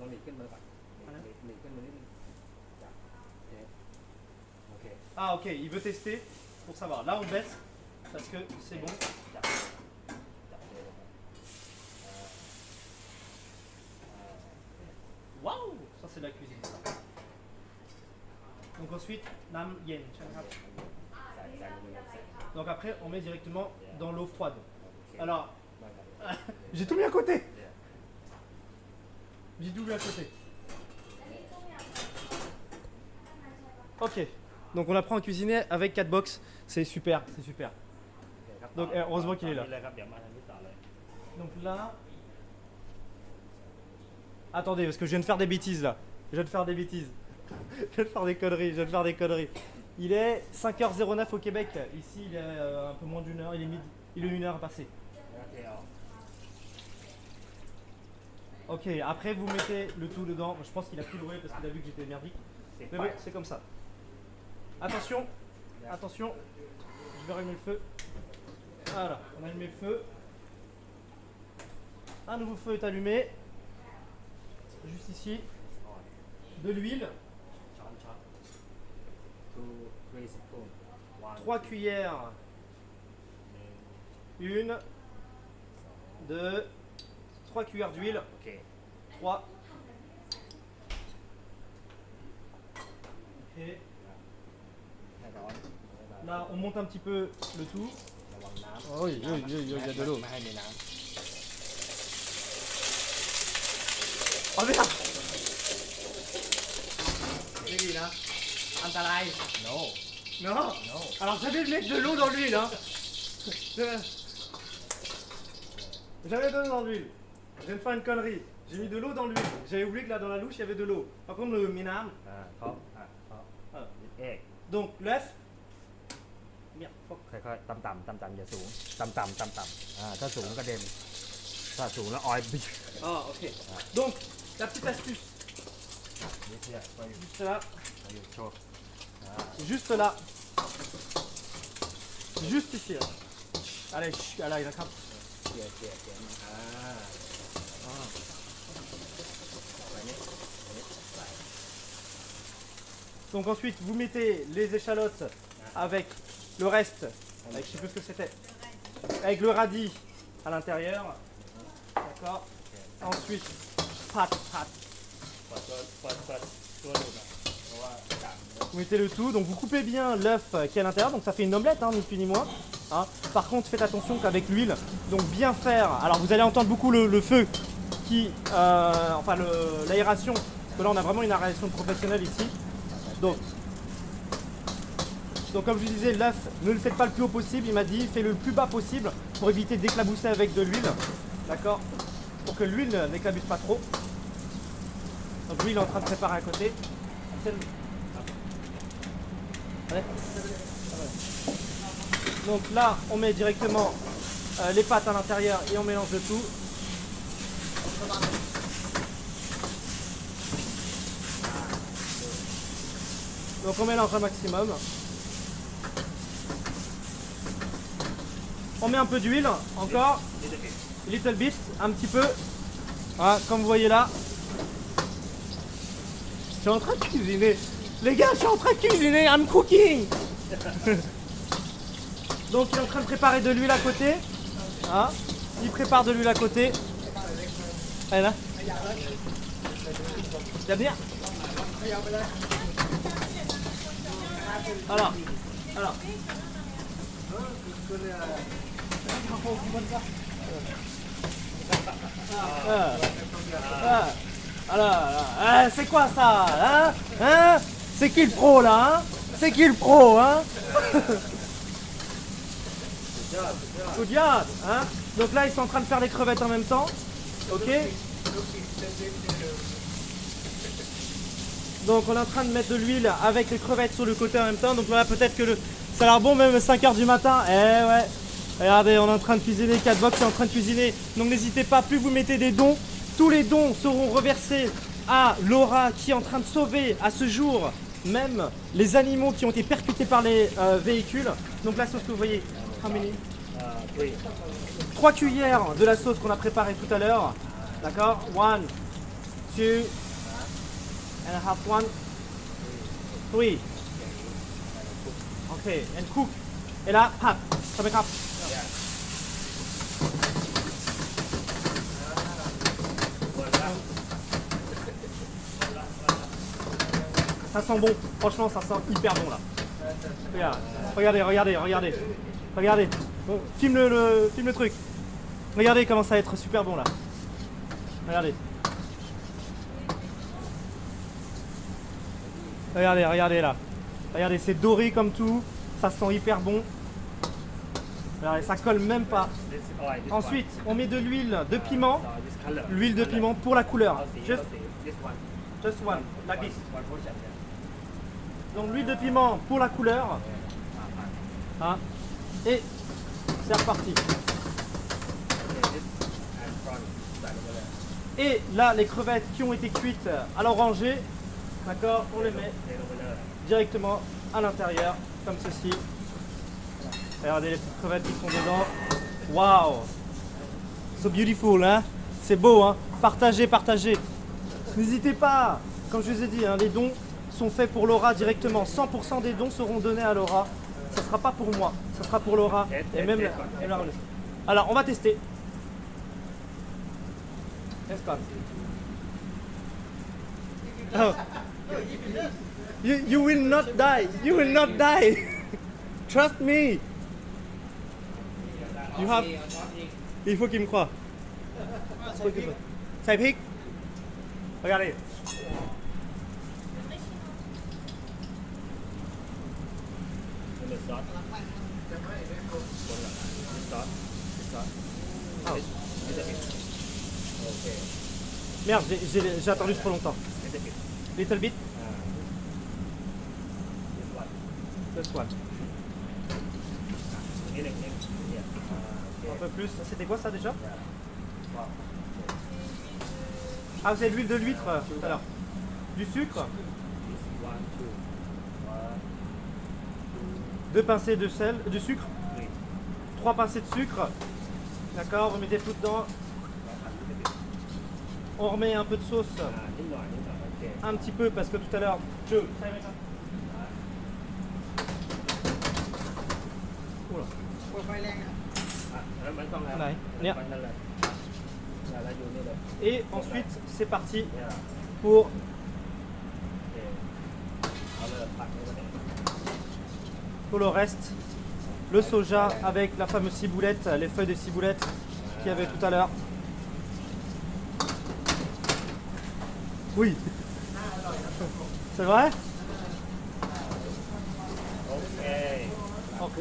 หนีขึ้นมาก่อนหนีขึ้นมานิดนึงจับโอเค Ah, ok, il veut tester pour savoir. Là, on baisse parce que c'est bon. จับเลยลงมา Waouh! Ça, c'est de la cuisine. Ça. Donc, ensuite, nam yen. ใส่ลงไปเลยใส่ Donc, après, on met directement dans l'eau froide. โอเค Alors, มาครับ j'ai tout mis à côté. J'ai tout mis à côté. Ok. Donc, on apprend à cuisiner avec 4 box. C'est super, c'est super. โอเคครับ Donc, heureusement qu'il est là. เลยครับเดี๋ยวมาทางนี้ต่อเลย Donc là. Attendez, parce que je viens de faire des bêtises là. Je viens de faire des bêtises. Je viens de faire des conneries. Je viens de faire des conneries. Il est 5h09 au Québec. Ici, il est un peu moins d'une heure. Il est midi. Il est 1 heure à passer. โอเคเอา Ok, après vous mettez le tout dedans. Je pense qu'il a pris le relais parce qu'il a vu que j'étais merdique. ติด Mais ไฟ bon, c'est comme ça. Attention, attention. Je vais rallumer le feu. Voilà, on a allumé le feu. Un nouveau feu est allumé. Juste ici. อ่อน De l'huile. ช้อน2 3 spoon 3 cuillères. 1, 2, 3 cuillères d'huile. โอเค 3. Ok. ให้ร้อน Là, on monte un petit peu le tout. ระวังน้ำ Oh, oui, oui, oui, oui, il y a de l'eau. ไม่ให้มีน้ Oh merde! L'huile, hein? Antalai. ำ no Non? no Alors, j'avais de mettre de l'eau dans l'huile, hein? J'avais de l'eau dans l'huile. Je viens de faire une connerie. J'ai mis de l'eau dans l'huile. J'avais oublié que là, dans la louche, il y avait de l'eau. Par contre, le minam. เพราะเอก Donc, l'œuf. Merde, fuck. ค่อยๆต่ำๆอย่าสูงต่ำๆถ้าสูงกระเด็นถ้าสูงแล้วออยบิช Ah, ok. Donc, la petite astuce. นี่เชื่อไปอยู่ Juste là. อยู่โชว์ Juste là. Juste ici. Là. Allez, allez, il attrape. เกี่ยมันไปนี่ใส่ Donc ensuite, vous mettez les échalotes avec le reste, avec je sais plus ce que c'était, avec le radis à l'intérieur. D'accord. Ensuite, pâte. เปิดตัวดูนะเพราะว่าจับ Vous mettez le tout, donc vous coupez bien l'œuf qui est à l'intérieur, donc ça fait une omelette, hein, ni plus ni moins. Hein. Par contre, faites attention qu'avec l'huile, donc bien faire. Alors vous allez entendre beaucoup le feu qui, enfin l'aération, parce que là on a vraiment une aération professionnelle ici. Donc comme je vous disais, l'œuf, ne le faites pas le plus haut possible, il m'a dit, fais-le le plus bas possible pour éviter d'éclabousser avec de l'huile. D'accord. Pour que l'huile n'éclabousse pas trop. Donc l'huile est en train de préparer à côté. Allez. Donc là, on met directement les pâtes à l'intérieur et on mélange le tout. Donc on mélange un maximum. On met un peu d'huile, encore. Little bit, un petit peu. Voilà, comme vous voyez là. Je suis en train de cuisiner. Les gars, je suis en train de cuisiner. I'm cooking. Donc il est en train de préparer de l'huile à côté. Hein, il prépare de l'huile à côté. Allez là. Tu vas venir. Alors. Alors, c'est quoi ça, hein? C'est qui le pro là, hein? C'est qui le pro, hein? Good job, hein? Donc là, ils sont en train de faire les crevettes en même temps. Ok? Donc on est en train de mettre de l'huile avec les crevettes sur le côté en même temps. Donc voilà, peut-être que ça a l'air bon même à 5h du matin. Eh ouais. Regardez, on est en train de cuisiner, Catbox est en train de cuisiner. Donc n'hésitez pas, plus vous mettez des dons, tous les dons seront reversés à Laura qui est en train de sauver à ce jour même les animaux qui ont été percutés par les véhicules. Donc la sauce que vous voyez, how many? 3 cuillères de la sauce qu'on a préparée tout à l'heure. D'accord? 1, 2 and a half, 1, 3. Ok, and cook. Et là, pat, ça fait cap. Ça sent bon, franchement ça sent hyper bon là. Regardez. Bon, filme le truc. Regardez comment ça va être super bon là. Regardez là. Regardez, c'est doré comme tout. Ça sent hyper bon. Regardez, ça colle même pas. Ensuite, on met de l'huile de piment. L'huile de piment pour la couleur. Just one, like this. Donc l'huile de piment pour la couleur. Hein. Et c'est reparti. Et là, les crevettes qui ont été cuites à l'oranger, d'accord, on les met directement à l'intérieur, comme ceci. Regardez les petites crevettes qui sont dedans. Waouh! So beautiful, hein? C'est beau, hein? Partagez. N'hésitez pas, comme je vous ai dit, hein, les dons sont faits pour Laura directement. 100% des dons seront donnés à Laura. Ça ne sera pas pour moi, ça sera pour Laura. Et même alors, on va tester. Oh. You will not die. Trust me. You have... Il faut qu'il me croie. Ça pique. Regardez. Ah. Merde, j'ai attendu trop longtemps. Little bit. Just one. Un peu plus. C'était quoi ça déjà? Ah, vous avez de l'huile de l'huître tout à l'heure. Du sucre. 2 pincées de sel, de sucre. 3 pincées de sucre. D'accord, vous mettez tout dedans. On remet un peu de sauce. Un petit peu parce que tout à l'heure. Et ensuite, c'est parti pour le reste. Le soja avec la fameuse ciboulette, les feuilles de ciboulette qu'il y avait tout à l'heure. Oui. C'est vrai? Ok.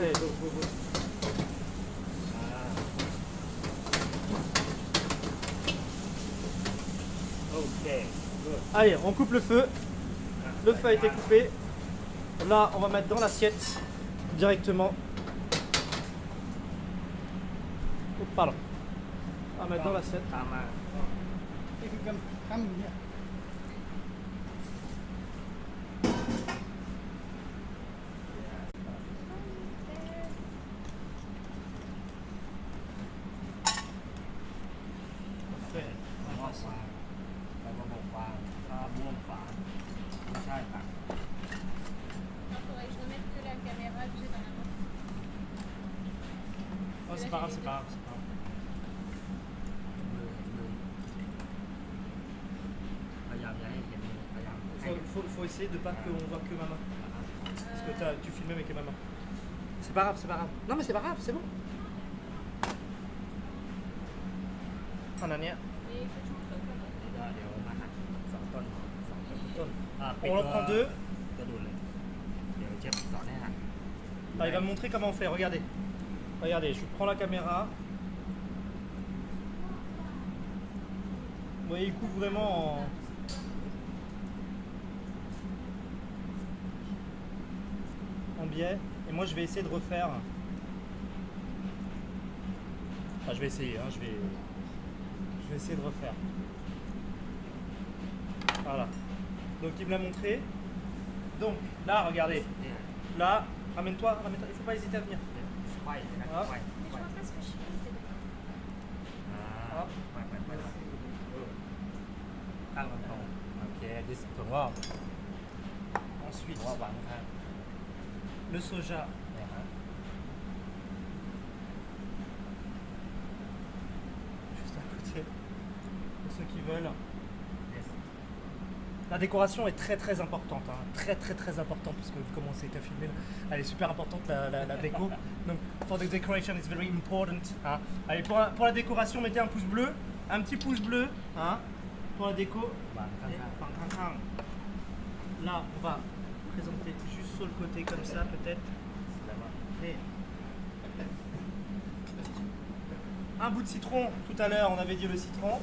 Allez, on coupe le feu. Le feu a été coupé. Là, on va mettre dans l'assiette directement. Oh, pardon. Ah, maintenant l'assiette. ตามมา If you come here. มะม่วงฟางใบมะม่วงฟางมะม่วงฝางไม่ใช่ตัก Non, faudrait que je remette que la caméra que j'ai dans la main. Oh, c'est pas grave, c'est pas grave, c'est pas grave. มือพยายามอย่าให้เห็นมือพยายามให้ Faut essayer de pas qu'on voit que ma main. Parce que tu filmais avec ma main. C'est pas grave, c'est pas grave. Non, mais c'est pas grave, c'est bon. Un année. Mais il faut que je montre comment. เดี๋ยวมาหักสองต้นสองต้น On en prend deux. ก็ดูเลยเดี๋ยวเชฟสอนให้หัก Ah, il va me montrer comment on fait, regardez. Regardez, je prends la caméra. Vous voyez, il coupe vraiment en biais. Et moi, je vais essayer de refaire. Enfin, je vais essayer, hein, je vais essayer de refaire. Voilà. Donc, il me l'a montré. Donc, là, regardez. เนี่ย Là, ramène-toi, ramène-toi. Il faut pas hésiter à venir. ไขว้นะครับไขว้ Mais ไข je ว้ vois pas ce que je fais. c'est bon. ไขว้ตั้งลำตรงโอเคดิสถั่วงอก Ensuite, ถั่วหวานครับ le soja. เนี่ยครับ Juste à côté. Pour ceux qui veulent. Yes. La décoration est très très importante, hein. Très importante parce que vous commencez à filmer, elle est super importante la déco. Donc for the decoration it's very important. Hein. Allez pour la décoration mettez un pouce bleu, un petit pouce bleu, hein, pour la déco. หวานข้าง Et parข้างๆ Là on va présenter juste sur le côté comme ça peut-être. ๆแล้วก็ Et un bout de citron. Tout à l'heure on avait dit le citron.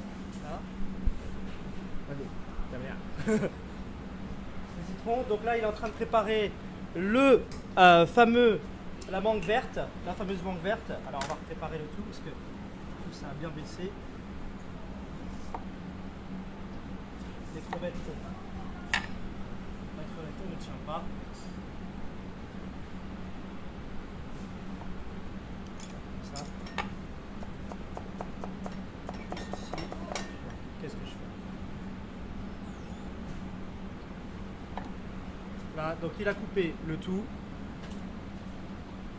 Hein. มาดูจำเนี่ย Le citron. Donc là, il est en train de préparer le fameux, la mangue verte, la fameuse mangue verte. Alors on va préparer le tout parce que tout ça a bien baissé. Les crevettes. La crevette ne tient pas. Comme ça. Juste ici. Qu'est-ce que je fais? Là, donc il a coupé le tout.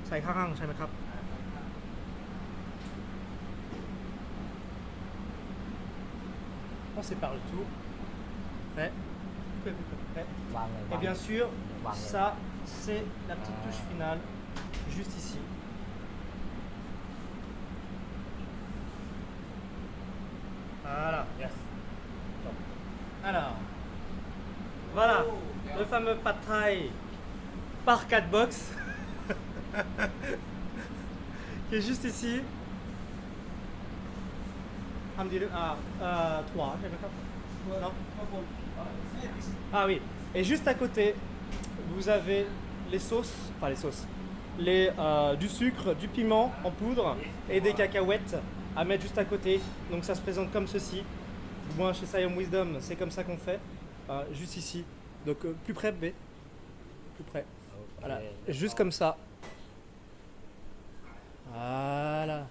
Ça on sépare le tout. Prêt. Prêt. วางเลย Et bien sûr, Vàng này. ça c'est la petite touche finale, juste ici. Voilà. yes Alors, voilà, le fameux pad thai par 4 box qui est juste ici. Ah, 3, non? Ah oui, et juste à côté, vous avez les sauces, enfin les sauces, du sucre, du piment en poudre et des cacahuètes à mettre juste à côté. Donc ça se présente comme ceci. Moi chez Siam Wisdom, c'est comme ça qu'on fait, juste ici. Donc plus près, B, plus près. Voilà, juste comme ça. Voilà.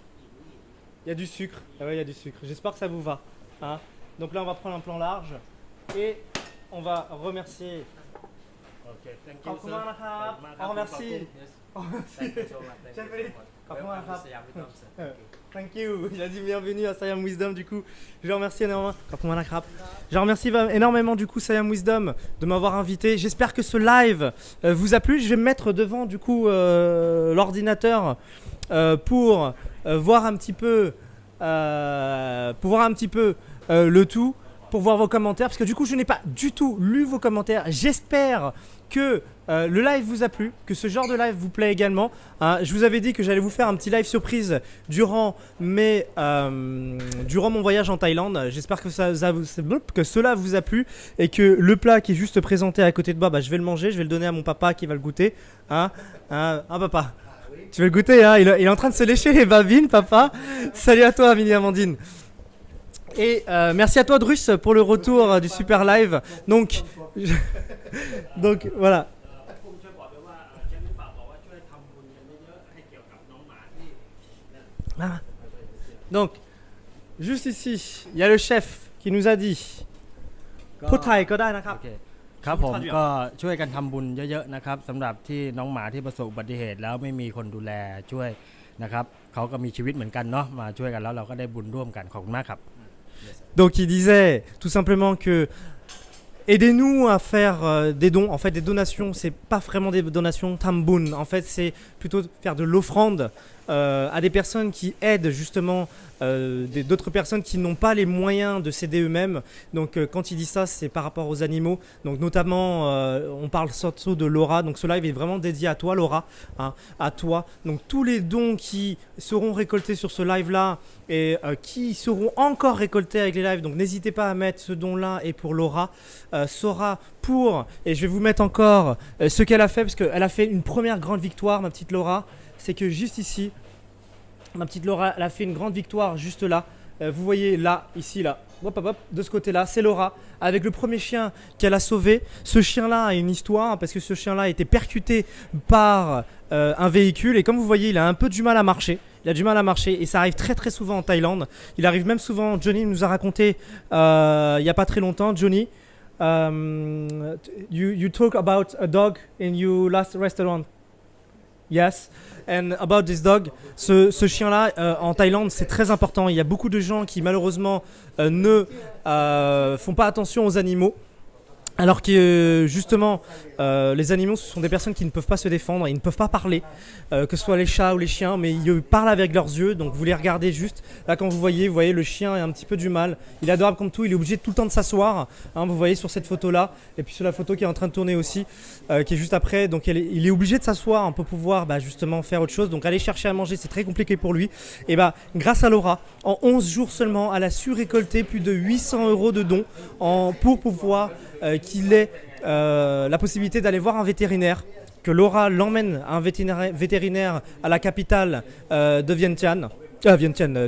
Il y a du sucre. Ah ouais, il y a du sucre. J'espère que ça vous va. Hein. Donc là, on va prendre un plan large et on va remercier. โอเค thank ข you อบคุณมากนะครับ ขอบ เอา คุณมากครับ merci ขอบคุณ yes thank you so much thank you so much ขอบคุณมากครับ สยามวิทยาลัย Thank you. Il a dit bienvenue à Siam Wisdom du coup. Je le remercie énormément. Je remercie énormément du coup Siam Wisdom de m'avoir invité. J'espère que ce live vous a plu. Je vais me mettre devant du coup l'ordinateur pour voir un petit peu le tout, pour voir vos commentaires parce que du coup je n'ai pas du tout lu vos commentaires. J'espère que le live vous a plu, que ce genre de live vous plaît également. Hein. Je vous avais dit que j'allais vous faire un petit live surprise durant mon voyage en Thaïlande. J'espère que que cela vous a plu et que le plat qui est juste présenté à côté de moi, je vais le manger, je vais le donner à mon papa qui va le goûter. Hein, un papa. Tu veux le goûter, hein, il est en train de se lécher les babines, papa. Salut à toi, Amélie Amandine. Et merci à toi, Drus, pour le retour du super live. Donc, donc voilà. Ah. Donc, juste ici, il y a le chef qui nous a dit. พูดไทยก็ได้นะครับ โอเคครับผมก็ช่วยกันทำบุญเยอะๆนะครับสำหรับที่น้องหมาที่ประสบอุบัติเหตุแล้วไม่มีคนดูแลช่วยนะครับเขาก็มีชีวิตเหมือนกันเนาะมาช่วยกันแล้วเราก็ได้บุญร่วมกันขอบคุณมากครับ Donc il disait tout simplement que aidez-nous à faire des dons. En fait, des donations, c'est pas vraiment des donations tambun. En fait, c'est plutôt faire de l'offrande à des personnes qui aident justement d'autres personnes qui n'ont pas les moyens de s'aider eux-mêmes. Donc, quand il dit ça, c'est par rapport aux animaux. Donc, notamment, on parle surtout de Laura. Donc, ce live est vraiment dédié à toi, Laura, hein, à toi. Donc, tous les dons qui seront récoltés sur ce live-là et qui seront encore récoltés avec les lives. Donc, n'hésitez pas à mettre ce don-là et pour Laura sera pour. Et je vais vous mettre encore ce qu'elle a fait parce qu'elle a fait une première grande victoire, ma petite Laura. C'est que juste ici, ma petite Laura, elle a fait une grande victoire juste là. Vous voyez là, ici, là, hop, hop, hop, de ce côté-là, c'est Laura avec le premier chien qu'elle a sauvé. Ce chien-là a une histoire parce que ce chien-là a été percuté par un véhicule et comme vous voyez, il a un peu du mal à marcher. Il a du mal à marcher et ça arrive très très souvent en Thaïlande. Il arrive même souvent, Johnny nous a raconté il n'y a pas très longtemps, Johnny, you talk about a dog in your last restaurant. Yes, and about this dog, ce chien-là en Thaïlande, c'est très important. Il y a beaucoup de gens qui malheureusement ne font pas attention aux animaux. Alors que justement, les animaux, ce sont des personnes qui ne peuvent pas se défendre, ils ne peuvent pas parler, que ce soit les chats ou les chiens, mais ils parlent avec leurs yeux. Donc vous les regardez juste. Là, quand vous voyez le chien a un petit peu du mal. Il est adorable comme tout. Il est obligé tout le temps de s'asseoir. Hein, vous voyez sur cette photo-là, et puis sur la photo qui est en train de tourner aussi, qui est juste après. Donc il est obligé de s'asseoir pour pouvoir justement faire autre chose. Donc aller chercher à manger, c'est très compliqué pour lui. Et grâce à Laura, en 11 jours seulement, elle a su récolter plus de 800 € de dons pour pouvoir qu'il ait la possibilité d'aller voir un vétérinaire, que Laura l'emmène à un vétérinaire à la capitale de Vientiane,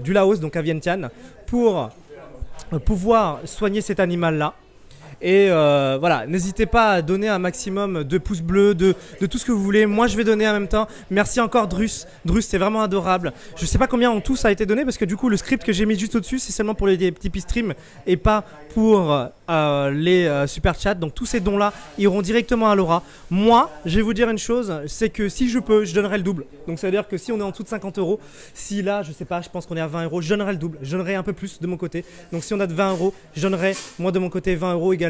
du Laos, donc à Vientiane, pour pouvoir soigner cet animal-là. Et voilà, n'hésitez pas à donner un maximum de pouces bleus, de tout ce que vous voulez. Moi, je vais donner en même temps. Merci encore, Drus. Drus, c'est vraiment adorable. Je sais pas combien en tout ça a été donné parce que du coup, le script que j'ai mis juste au-dessus, c'est seulement pour les petits streams et pas pour les super chats. Donc tous ces dons-là iront directement à Laura. Moi, je vais vous dire une chose, c'est que si je peux, je donnerai le double. Donc ça veut dire que si on est en dessous de 50 €, si là, je sais pas, je pense qu'on est à 20 €, je donnerai le double. Je donnerai un peu plus de mon côté. Donc si on a de 20 €, je donnerai moi de mon côté 20 € également.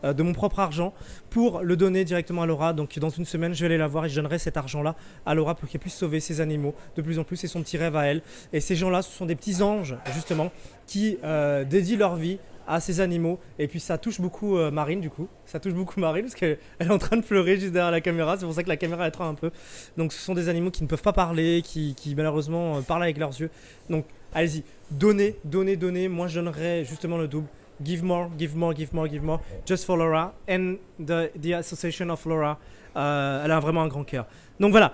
De mon propre argent pour le donner directement à Laura. Donc dans une semaine je vais aller la voir et je donnerai cet argent là à Laura pour qu'elle puisse sauver ses animaux de plus en plus. C'est son petit rêve à elle. Et ces gens là, ce sont des petits anges justement qui dédient leur vie à ces animaux. Et puis ça touche beaucoup Marine du coup. Ça touche beaucoup Marine parce qu'elle est en train de pleurer juste derrière la caméra. C'est pour ça que la caméra elle tremble un peu. Donc ce sont des animaux qui ne peuvent pas parler, qui malheureusement parlent avec leurs yeux. Donc allez-y, donnez. Moi je donnerai justement le double. Give more, just for Laura and the association of Laura. Elle a vraiment un grand cœur. Donc voilà.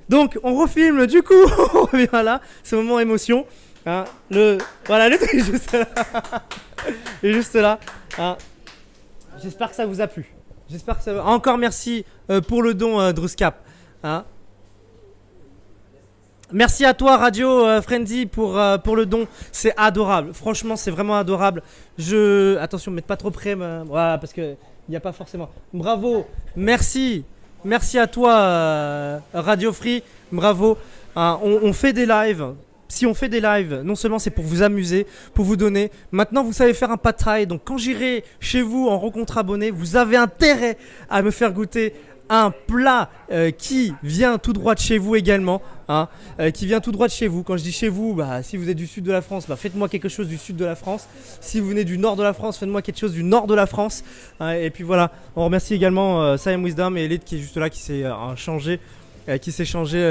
Donc on refilme du coup. On revient là. Ce moment émotion. Hein, voilà, le truc est juste là. Il est juste là. Hein. J'espère que ça vous a plu. Encore merci pour le don, Druscap. Hein. Merci à toi Radio Frenzy pour le don, c'est adorable, franchement c'est vraiment adorable. Attention, ne mettez pas trop près, voilà, parce qu'il n'y a pas forcément. Bravo, merci à toi Radio Free, bravo. On fait des lives. Si on fait des lives, non seulement c'est pour vous amuser, pour vous donner. Maintenant, vous savez faire un pad thai. Donc, quand j'irai chez vous en rencontre abonné, vous avez intérêt à me faire goûter un plat qui vient tout droit de chez vous également. Hein, qui vient tout droit de chez vous. Quand je dis chez vous, si vous êtes du sud de la France, faites-moi quelque chose du sud de la France. Si vous venez du nord de la France, faites-moi quelque chose du nord de la France. Et puis voilà, on remercie également Siam Wisdom et Elite qui est juste là, qui s'est changé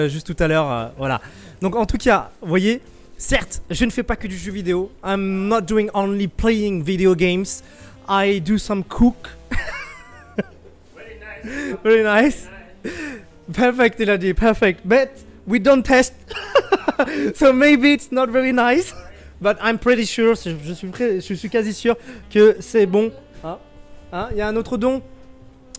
juste tout à l'heure. Voilà. Donc en tout cas, vous voyez, certes, je ne fais pas que du jeu vidéo. I'm not doing only playing video games. I do some cook. Very nice. Perfect, il a dit, perfect. But we don't test. So maybe it's not very nice. But I'm pretty sure, je suis quasi sûr que c'est bon. Hein, il y a un autre don.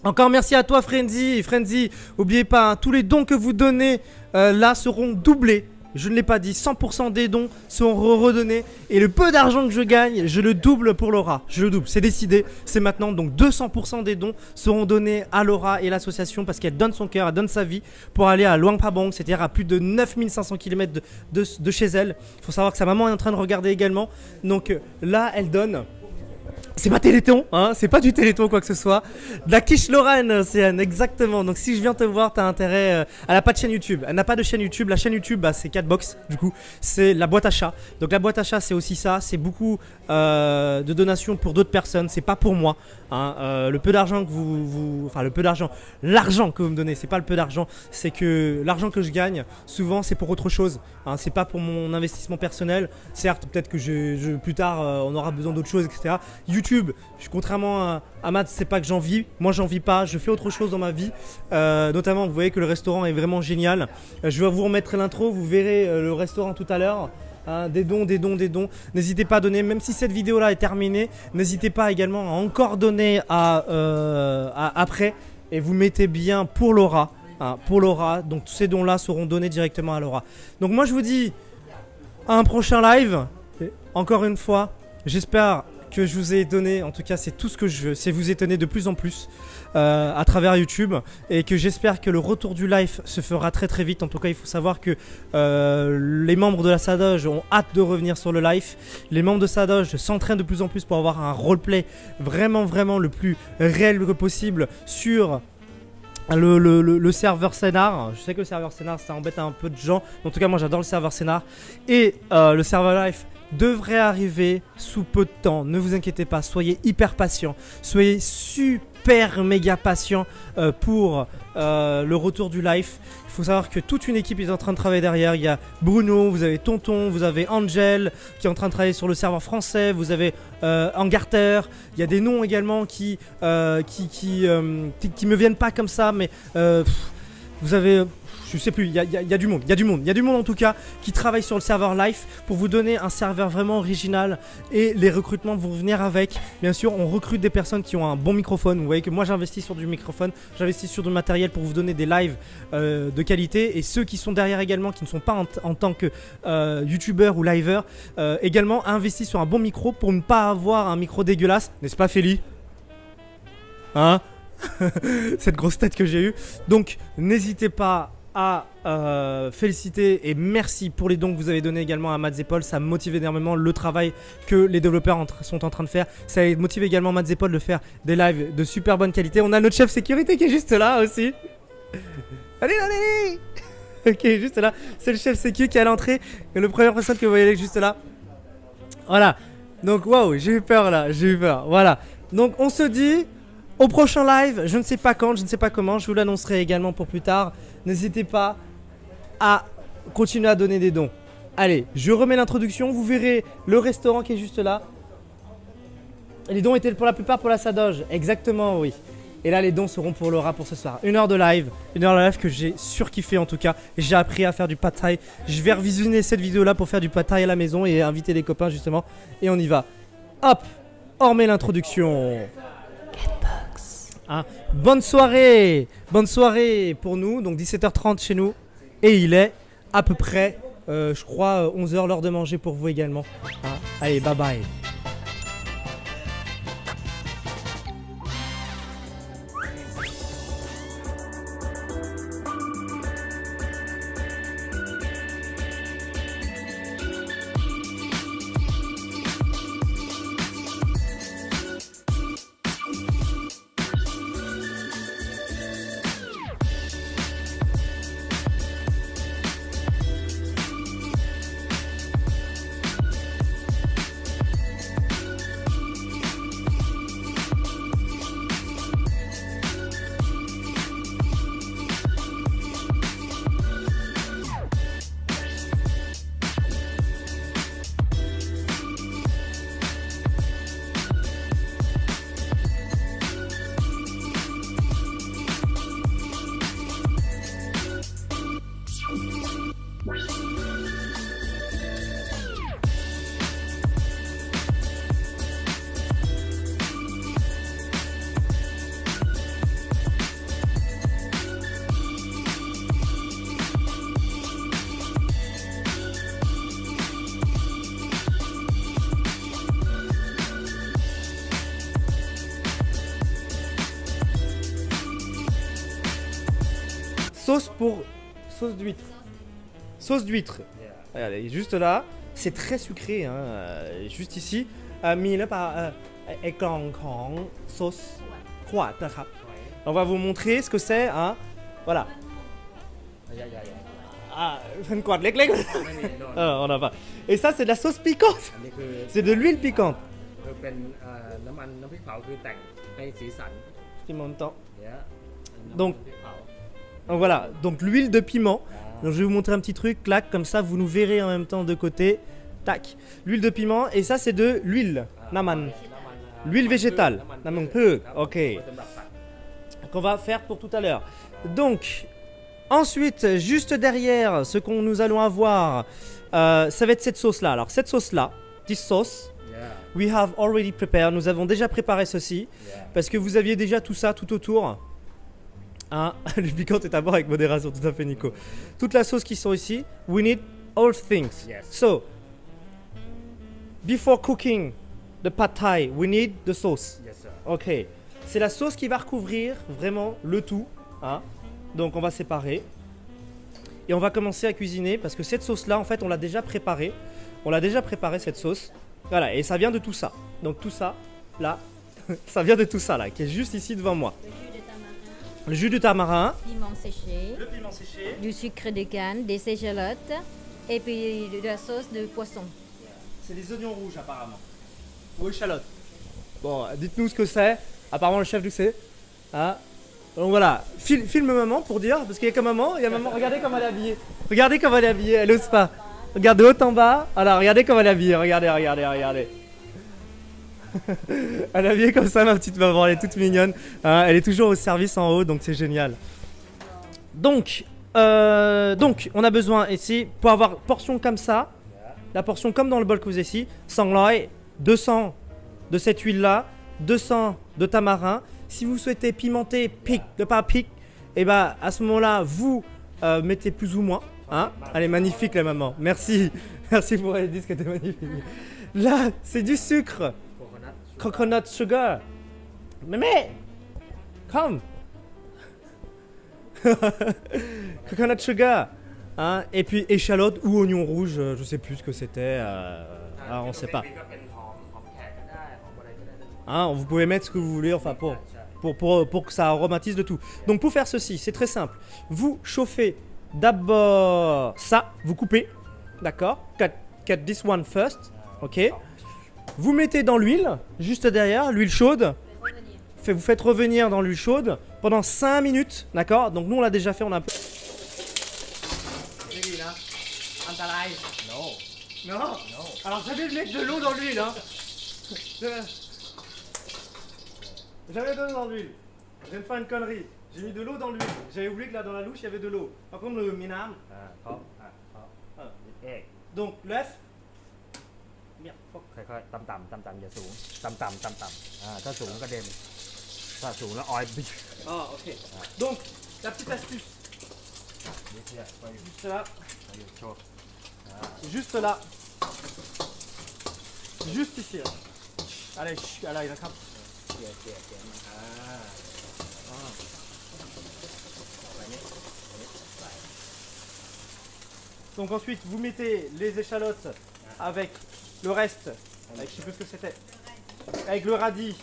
Encore merci à toi Frenzy. Frenzy, n'oubliez pas, hein, tous les dons que vous donnez là seront doublés. Je ne l'ai pas dit, 100% des dons seront redonnés. Et le peu d'argent que je gagne, je le double pour Laura. Je le double, c'est décidé, c'est maintenant. Donc 200% des dons seront donnés à Laura et l'association parce qu'elle donne son cœur, elle donne sa vie pour aller à Luang Prabang, c'est-à-dire à plus de 9500 km de chez elle. Il faut savoir que sa maman est en train de regarder également. Donc là, elle donne... C'est pas Téléthon, hein, c'est pas du Téléthon quoi que ce soit. De la quiche Lorraine, c'est exactement. Donc si je viens te voir, t'as intérêt. Elle a pas de chaîne YouTube. Elle n'a pas de chaîne YouTube. La chaîne YouTube, bah, c'est Catbox. Du coup, c'est la boîte à chat. Donc la boîte à chat, c'est aussi ça. C'est beaucoup de donations pour d'autres personnes. C'est pas pour moi. Hein. Le peu d'argent que enfin le peu d'argent, l'argent que vous me donnez, c'est pas le peu d'argent. C'est que l'argent que je gagne, souvent, c'est pour autre chose. Hein. C'est pas pour mon investissement personnel. Certes, peut-être que plus tard, on aura besoin d'autres choses, etc. YouTube, contrairement à Matt, c'est pas que j'en vis. Moi, j'en vis pas. Je fais autre chose dans ma vie. Notamment, vous voyez que le restaurant est vraiment génial. Je vais vous remettre l'intro. Vous verrez le restaurant tout à l'heure. Hein, des dons. N'hésitez pas à donner. Même si cette vidéo-là est terminée, n'hésitez pas également à encore donner après. Et vous mettez bien pour Laura. Hein, pour Laura. Donc, tous ces dons-là seront donnés directement à Laura. Donc, moi, je vous dis à un prochain live. Et encore une fois, j'espère que je vous ai donné, en tout cas c'est tout ce que je veux, c'est vous étonner de plus en plus à travers YouTube et que j'espère que le retour du live se fera très très vite. En tout cas il faut savoir que les membres de la Sadoge ont hâte de revenir sur le live. Les membres de Sadoge s'entraînent de plus en plus pour avoir un roleplay vraiment le plus réel que possible sur le serveur Scénar. Je sais que le serveur Scénar ça embête un peu de gens, en tout cas moi j'adore le serveur Scénar. Et le serveur live devrait arriver sous peu de temps. Ne vous inquiétez pas, soyez hyper patient, soyez super méga patient pour le retour du live. Il faut savoir que toute une équipe est en train de travailler derrière. Il y a Bruno, vous avez Tonton, vous avez Angel qui est en train de travailler sur le serveur français, vous avez Angarter. Il y a des noms également qui me viennent pas comme ça, mais vous avez... Je sais plus, il y a du monde en tout cas qui travaille sur le serveur live pour vous donner un serveur vraiment original et les recrutements vont venir avec. Bien sûr, on recrute des personnes qui ont un bon microphone. Vous voyez que moi j'investis sur du microphone, j'investis sur du matériel pour vous donner des lives de qualité et ceux qui sont derrière également, qui ne sont pas en tant que youtubeur ou liver, également investissent sur un bon micro pour ne pas avoir un micro dégueulasse, n'est-ce pas Félie? Hein? Cette grosse tête que j'ai eue. Donc n'hésitez pas à féliciter et merci pour les dons que vous avez donnés également à Matt Paul. Ça motive énormément le travail que les développeurs sont en train de faire. Ça motive également Matt Paul de faire des lives de super bonne qualité. On a notre chef sécurité qui est juste là aussi. Allez. Ok, juste là. C'est le chef sécu qui est à l'entrée. Et le première personne que vous voyez juste là. Voilà. Donc waouh, j'ai eu peur là. Voilà. Donc on se dit au prochain live, je ne sais pas quand, je ne sais pas comment, je vous l'annoncerai également pour plus tard. N'hésitez pas à continuer à donner des dons. Allez, je remets l'introduction, vous verrez le restaurant qui est juste là. Les dons étaient pour la plupart pour la Sadoge, exactement oui. Et là les dons seront pour Laura pour ce soir. Une heure de live que j'ai surkiffé en tout cas. J'ai appris à faire du pad thai. Je vais revisionner cette vidéo là pour faire du pad thai à la maison et inviter les copains justement. Et on y va. Hop, on remet l'introduction. Hein. Bonne soirée pour nous, donc 17h30 chez nous et il est à peu près, je crois 11h l'heure de manger pour vous également. Hein. Allez, bye bye. sauce pour sauce d'huître. Sauce d'huître. Regardez, juste là, c'est très sucré, hein, juste ici. Mis là par sauce croate, d'accord. On va vous montrer ce que c'est, hein. Voilà. Ah, une quad leg. ไม่มีโดน On n'a pas. Et ça, c'est de la sauce piquante. อันนี้คือ C'est de l'huile piquante. เป็นน้ำมันน้ำพริกเผาคือแต่งให้สีสัน En même temps. เดี๋ยว Donc, น้ำพริกเผา Donc voilà, donc l'huile de piment. Donc je vais vous montrer un petit truc, clac, comme ça vous nous verrez en même temps de côté. Tac. L'huile de piment, et ça c'est de l'huile, naman. L'huile végétale, naman peu, ok. Qu'on va faire pour tout à l'heure. Donc, ensuite, juste derrière, ce qu'on nous allons avoir, ça va être cette sauce là. Alors cette sauce là, this sauce, we have already prepared. Nous avons déjà préparé ceci, parce que vous aviez déjà tout ça tout autour. Hein, le piquant est à boire avec modération, tout à fait Nico. Toute la sauce qui sont ici, we need all things. Yes. So, before cooking the pad thai, we need the sauce. Yes, sir. Ok, c'est la sauce qui va recouvrir vraiment le tout. Hein. Donc on va séparer. Et on va commencer à cuisiner parce que cette sauce là, en fait, on l'a déjà préparée. On l'a déjà préparée cette sauce. Voilà, et ça vient de tout ça. Donc tout ça, là, ça vient de tout ça là, qui est juste ici devant moi. Le jus de tamarin, Le jus de tamarin, piment séché, le piment séché, du sucre de canne, des échalotes et puis de la sauce de poisson. c'est des oignons rouges apparemment. Ou échalotes. Bon, dites-nous ce que c'est. Apparemment le chef du sait. Hein. Donc voilà, filme maman pour dire, parce qu'il y a comme maman, il y a maman, regardez comment elle est habillée. Regardez comment elle est habillée, elle ose pas. Regardez haut en bas, alors regardez comment elle est habillée, regardez. Elle est habillée comme ça ma petite maman, elle est toute mignonne. Hein, elle est toujours au service en haut, donc c'est génial. Donc, on a besoin ici, pour avoir portion comme ça, la portion comme dans le bol que vous avez ici, 200 de cette huile là, 200 de tamarin. Si vous souhaitez pimenter, pas pique, et bah à ce moment là, vous mettez plus ou moins. Hein. Elle est magnifique la maman, merci. Merci pour les disques, c'était magnifique. Là, c'est du sucre. Coconut sugar. Mais, come. Coconut sugar. Hein, et puis échalote ou oignon rouge, je sais plus ce que c'était. On sait pas. Hein, vous pouvez mettre ce que vous voulez, enfin pour que ça aromatise de tout. Donc pour faire ceci, c'est très simple. Vous chauffez d'abord ça, vous coupez, d'accord. Cut this one first, ok. Vous mettez dans l'huile, juste derrière, l'huile chaude. Vous faites revenir dans l'huile chaude pendant 5 minutes, d'accord. Donc nous on l'a déjà fait, on a un peu. Non. Alors jamais mettre de l'eau dans l'huile, hein. Jamais de l'eau dans l'huile. Je viens de faire une connerie. J'ai mis de l'eau dans l'huile. J'avais oublié que là dans la louche il y avait de l'eau. Par contre le minam. Donc l'œuf. Merde. ค่อยๆต่ำๆอย่าสูงต่ำๆถ้าสูงก็เด่นถ้าสูงแล้วออยบิช Ah ok. Donc la petite astuce. Juste là. Juste là. Juste ici. Là. Allez, allez, d'accord. Donc ensuite vous mettez les échalotes avec le reste, avec je sais plus ce que c'était, avec le radis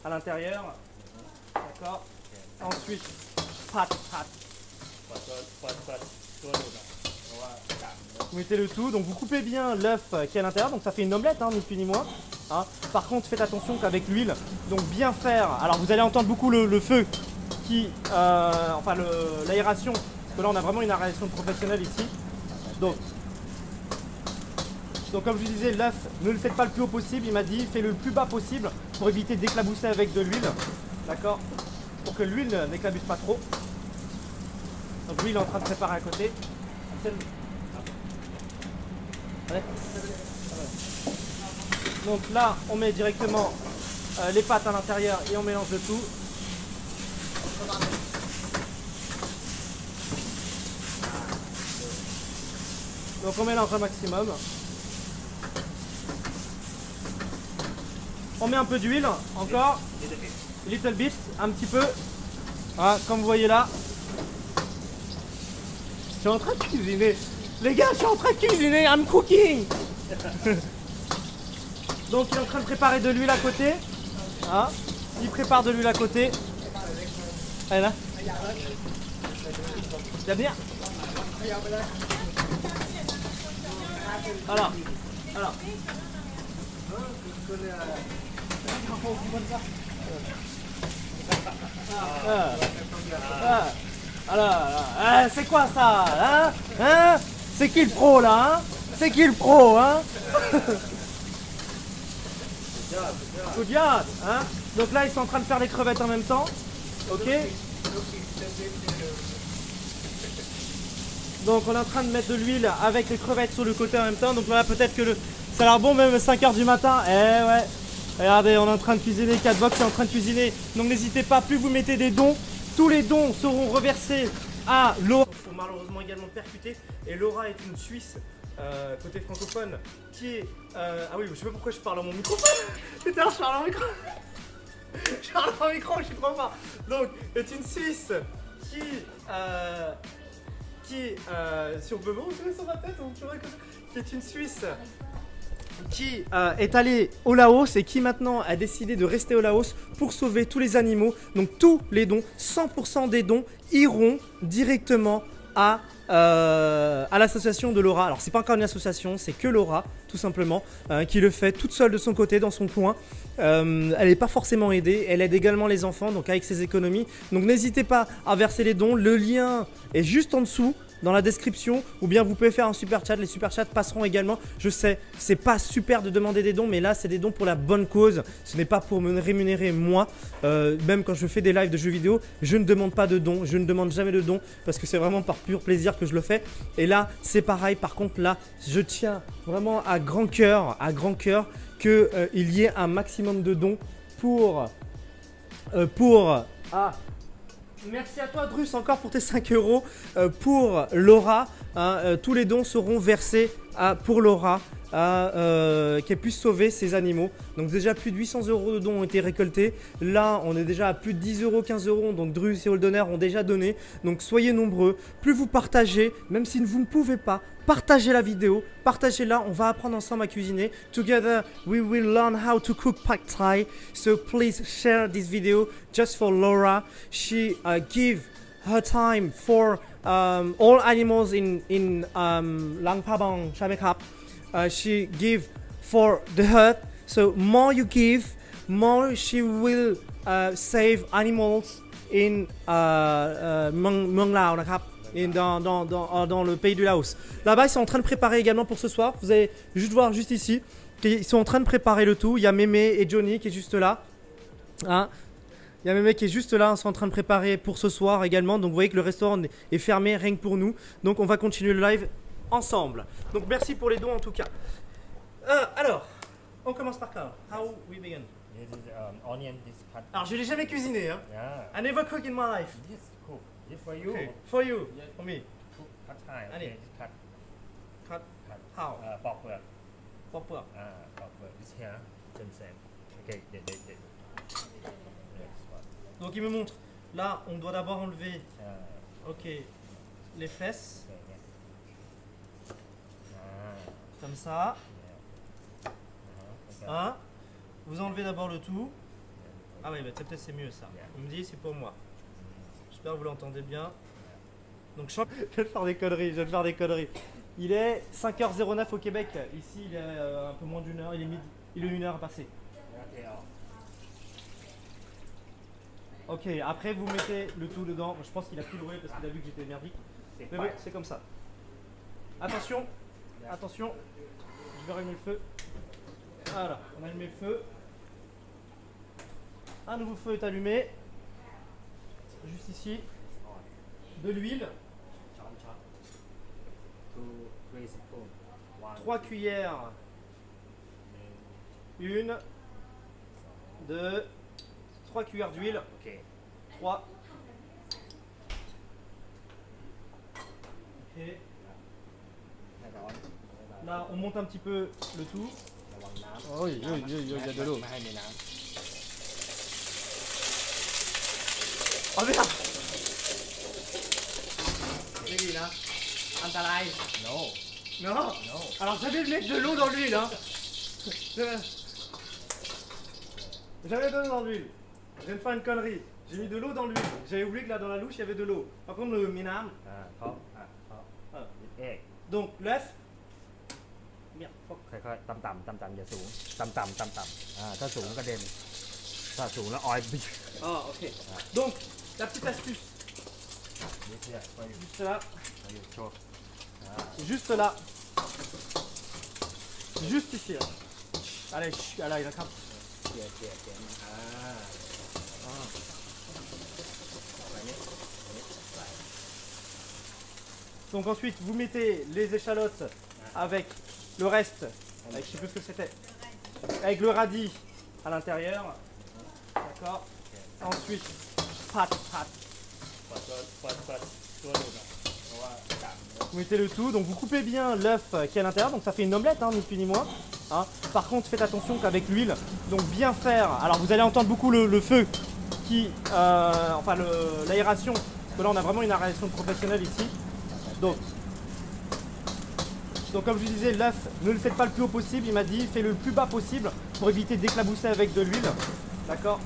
à l'intérieur, d'accord. Ensuite pâte. Vous mettez le tout, donc vous coupez bien l'œuf qui est à l'intérieur, donc ça fait une omelette, hein, ni plus ni moins. Hein. Par contre faites attention qu'avec l'huile, donc bien faire, alors vous allez entendre beaucoup le feu qui, enfin l'aération, parce que là on a vraiment une aération professionnelle ici. Donc comme je vous disais, l'œuf, ne le faites pas le plus haut possible, il m'a dit, faites-le le plus bas possible pour éviter d'éclabousser avec de l'huile, d'accord, pour que l'huile n'éclabousse pas trop. Donc l'huile est en train de préparer à côté. Allez. Donc là, on met directement les pâtes à l'intérieur et on mélange le tout. Donc on mélange un maximum. On met un peu d'huile, encore. Little bit, un petit peu. Voilà, comme vous voyez là. Je suis en train de cuisiner. Les gars, je suis en train de cuisiner. I'm cooking. Donc il est en train de préparer de l'huile à côté. Hein, il prépare de l'huile à côté. Allez là. Tu vas venir. Alors. Alors, c'est quoi ça, hein? C'est qui le pro là, hein? C'est qui le pro, hein? Good job, hein? Donc là, ils sont en train de faire les crevettes en même temps, ok? Donc on est en train de mettre de l'huile avec les crevettes sur le côté en même temps. Donc voilà, peut-être que ça a l'air bon même 5h du matin. Eh ouais. Regardez, on est en train de cuisiner, Catbox est en train de cuisiner. Donc n'hésitez pas, plus vous mettez des dons, tous les dons seront reversés à Laura. Il faut malheureusement également percuter. Et Laura est une Suisse, côté francophone, qui est... ah oui, je sais pas pourquoi je parle à mon microphone. Putain, je parle à mon micro. Je parle à mon micro, je suis trop fort. Donc, est une Suisse qui... si on peut me retrouver sur ma tête, qui est une Suisse qui est allée au Laos et qui maintenant a décidé de rester au Laos pour sauver tous les animaux. Donc tous les dons, 100% des dons iront directement à l'association de Laura. Alors c'est pas encore une association, c'est que Laura tout simplement qui le fait toute seule de son côté dans son coin. Elle n'est pas forcément aidée, elle aide également les enfants donc avec ses économies. Donc n'hésitez pas à verser les dons, le lien est juste en dessous dans la description, ou bien vous pouvez faire un super chat. Les super chats passeront également. Je sais, c'est pas super de demander des dons, mais là c'est des dons pour la bonne cause. Ce n'est pas pour me rémunérer moi. Même quand je fais des lives de jeux vidéo, je ne demande pas de dons, je ne demande jamais de dons parce que c'est vraiment par pur plaisir que je le fais. Et là c'est pareil. Par contre là, je tiens vraiment à grand cœur que il y ait un maximum de dons pour merci à toi Drus encore pour tes 5 euros pour Laura. Tous les dons seront versés pour Laura qu'elle puisse sauver ses animaux. Donc déjà plus de 800 euros de dons ont été récoltés. Là on est déjà à plus de 10 euros, 15 euros. Donc Drus et Holdener ont déjà donné. Donc soyez nombreux. Plus vous partagez, même si vous ne pouvez pas, partagez la vidéo, partagez-la, on va apprendre ensemble à cuisiner. Together, we will learn how to cook pad thai. So please share this video just for Laura. She give her time for all animals in Lang Prabang ใช่ไหมครับ she give for the earth. So more you give, more she will save animals in เมืองลาวนะครับ et dans le pays du Laos. Là-bas, ils sont en train de préparer également pour ce soir. Vous allez juste voir juste ici qu'ils sont en train de préparer le tout. Il y a Mémé et Johnny qui est juste là. Hein, il y a Mémé qui est juste là. Ils sont en train de préparer pour ce soir également. Donc vous voyez que le restaurant est fermé rien que pour nous. Donc on va continuer le live ensemble. Donc merci pour les dons en tout cas. Alors, on commence par quoi? How we begin? This is onion this cut. Alors je l'ai jamais cuisiné. Hein. Yeah. I never cook in my life. This cook. This for you. Okay. For you, for me. Cook cut Thai. Annie. Okay, this cut. Cut. Cut. How? ปอกเปลือก Pop up. ปอกเปลือก this here same. Okay, yes, what? Donc il me montre. Là, on doit d'abord enlever. Ok. Les fesses. Okay, yeah. Comme ça. Okay. Hein? Vous enlevez d'abord le tout. Ah oui, bah, peut-être c'est mieux ça. Il me dit c'est pour moi. J'espère que vous l'entendez bien. Donc je vais faire des conneries, Il est 5h09 au Québec. Ici il est un peu moins d'une heure. Il est midi. Il est 1 heure à passer. Ok, après vous mettez le tout dedans. Je pense qu'il a plus le parce qu'il a vu que j'étais merdique. Mais oui, c'est comme ça. Attention. Attention. Je vais rallumer le feu. Voilà, on a allumé le feu. Un nouveau feu est allumé. Juste ici. De l'huile. 3 cuillères. 1, 2, 3 cuillères d'huile. Ok. 3. Ok. Là, on monte un petit peu le tout. Oui, il y a de l'eau. Oh merde! C'est lui là. Antarai. no Non. Alors j'avais mettre de l'eau dans l'huile, hein. J'avais de l'eau dans l'huile. Je viens de faire une connerie. J'ai mis de l'eau dans l'huile. J'avais oublié que là dans la louche il y avait de l'eau. Par contre le minam. เพราะเอก Donc l'œuf. Merde. Fuck. ค่อยๆต่ำๆอย่าสูงต่ำๆถ้าสูงกระเด็นถ้าสูงแล้วออยล์ Ah ok. Donc la petite astuce. Juste là. Juste là. Juste ici. Là. Allez, allez, il attrape. Donc ensuite, vous mettez les échalotes avec le reste, avec je sais plus ce que c'était, avec le radis à l'intérieur. D'accord. Ensuite, pâte. Vous mettez le tout, donc vous coupez bien l'œuf qui est à l'intérieur, donc ça fait une omelette, hein, ni plus ni moins. Hein. Par contre, faites attention qu'avec l'huile, donc bien faire. Alors vous allez entendre beaucoup le feu qui, enfin l'aération, parce que là on a vraiment une aération professionnelle ici. Donc comme je vous disais, l'œuf, ne le faites pas le plus haut possible, il m'a dit, faites-le le plus bas possible pour éviter d'éclabousser avec de l'huile. D'accord.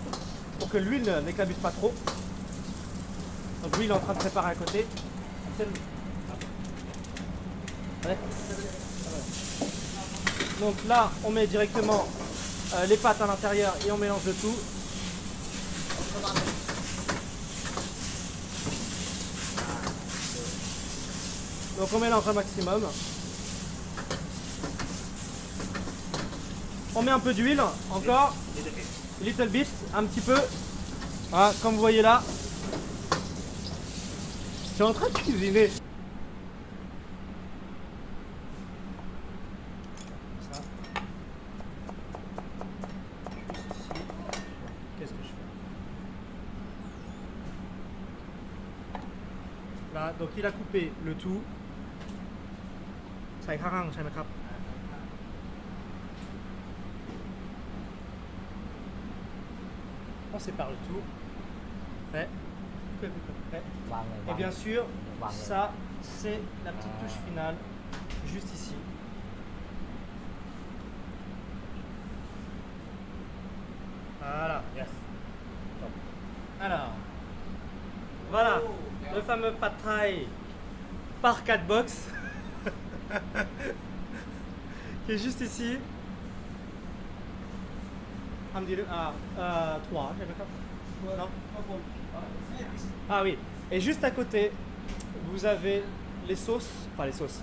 Pour que l'huile n'éclabousse pas trop. Donc l'huile est en train de préparer à côté. Allez. Donc là, on met directement les pâtes à l'intérieur et on mélange le tout. Donc on mélange un maximum. On met un peu d'huile, encore. Little bit, un petit peu. Ah, comme vous voyez là. Je suis en train de cuisiner. Ça. Qu'est-ce que je fais? Là, donc il a coupé le tout. Ça on sépare le tout. Fait. Et bien sûr, ça c'est la petite touche finale, juste ici. Voilà. Yes. Alors, voilà le fameux pad thai par 4 box qui est juste ici. 3, j'avais pas. Non. Ah oui. Et juste à côté, vous avez les sauces, enfin les sauces,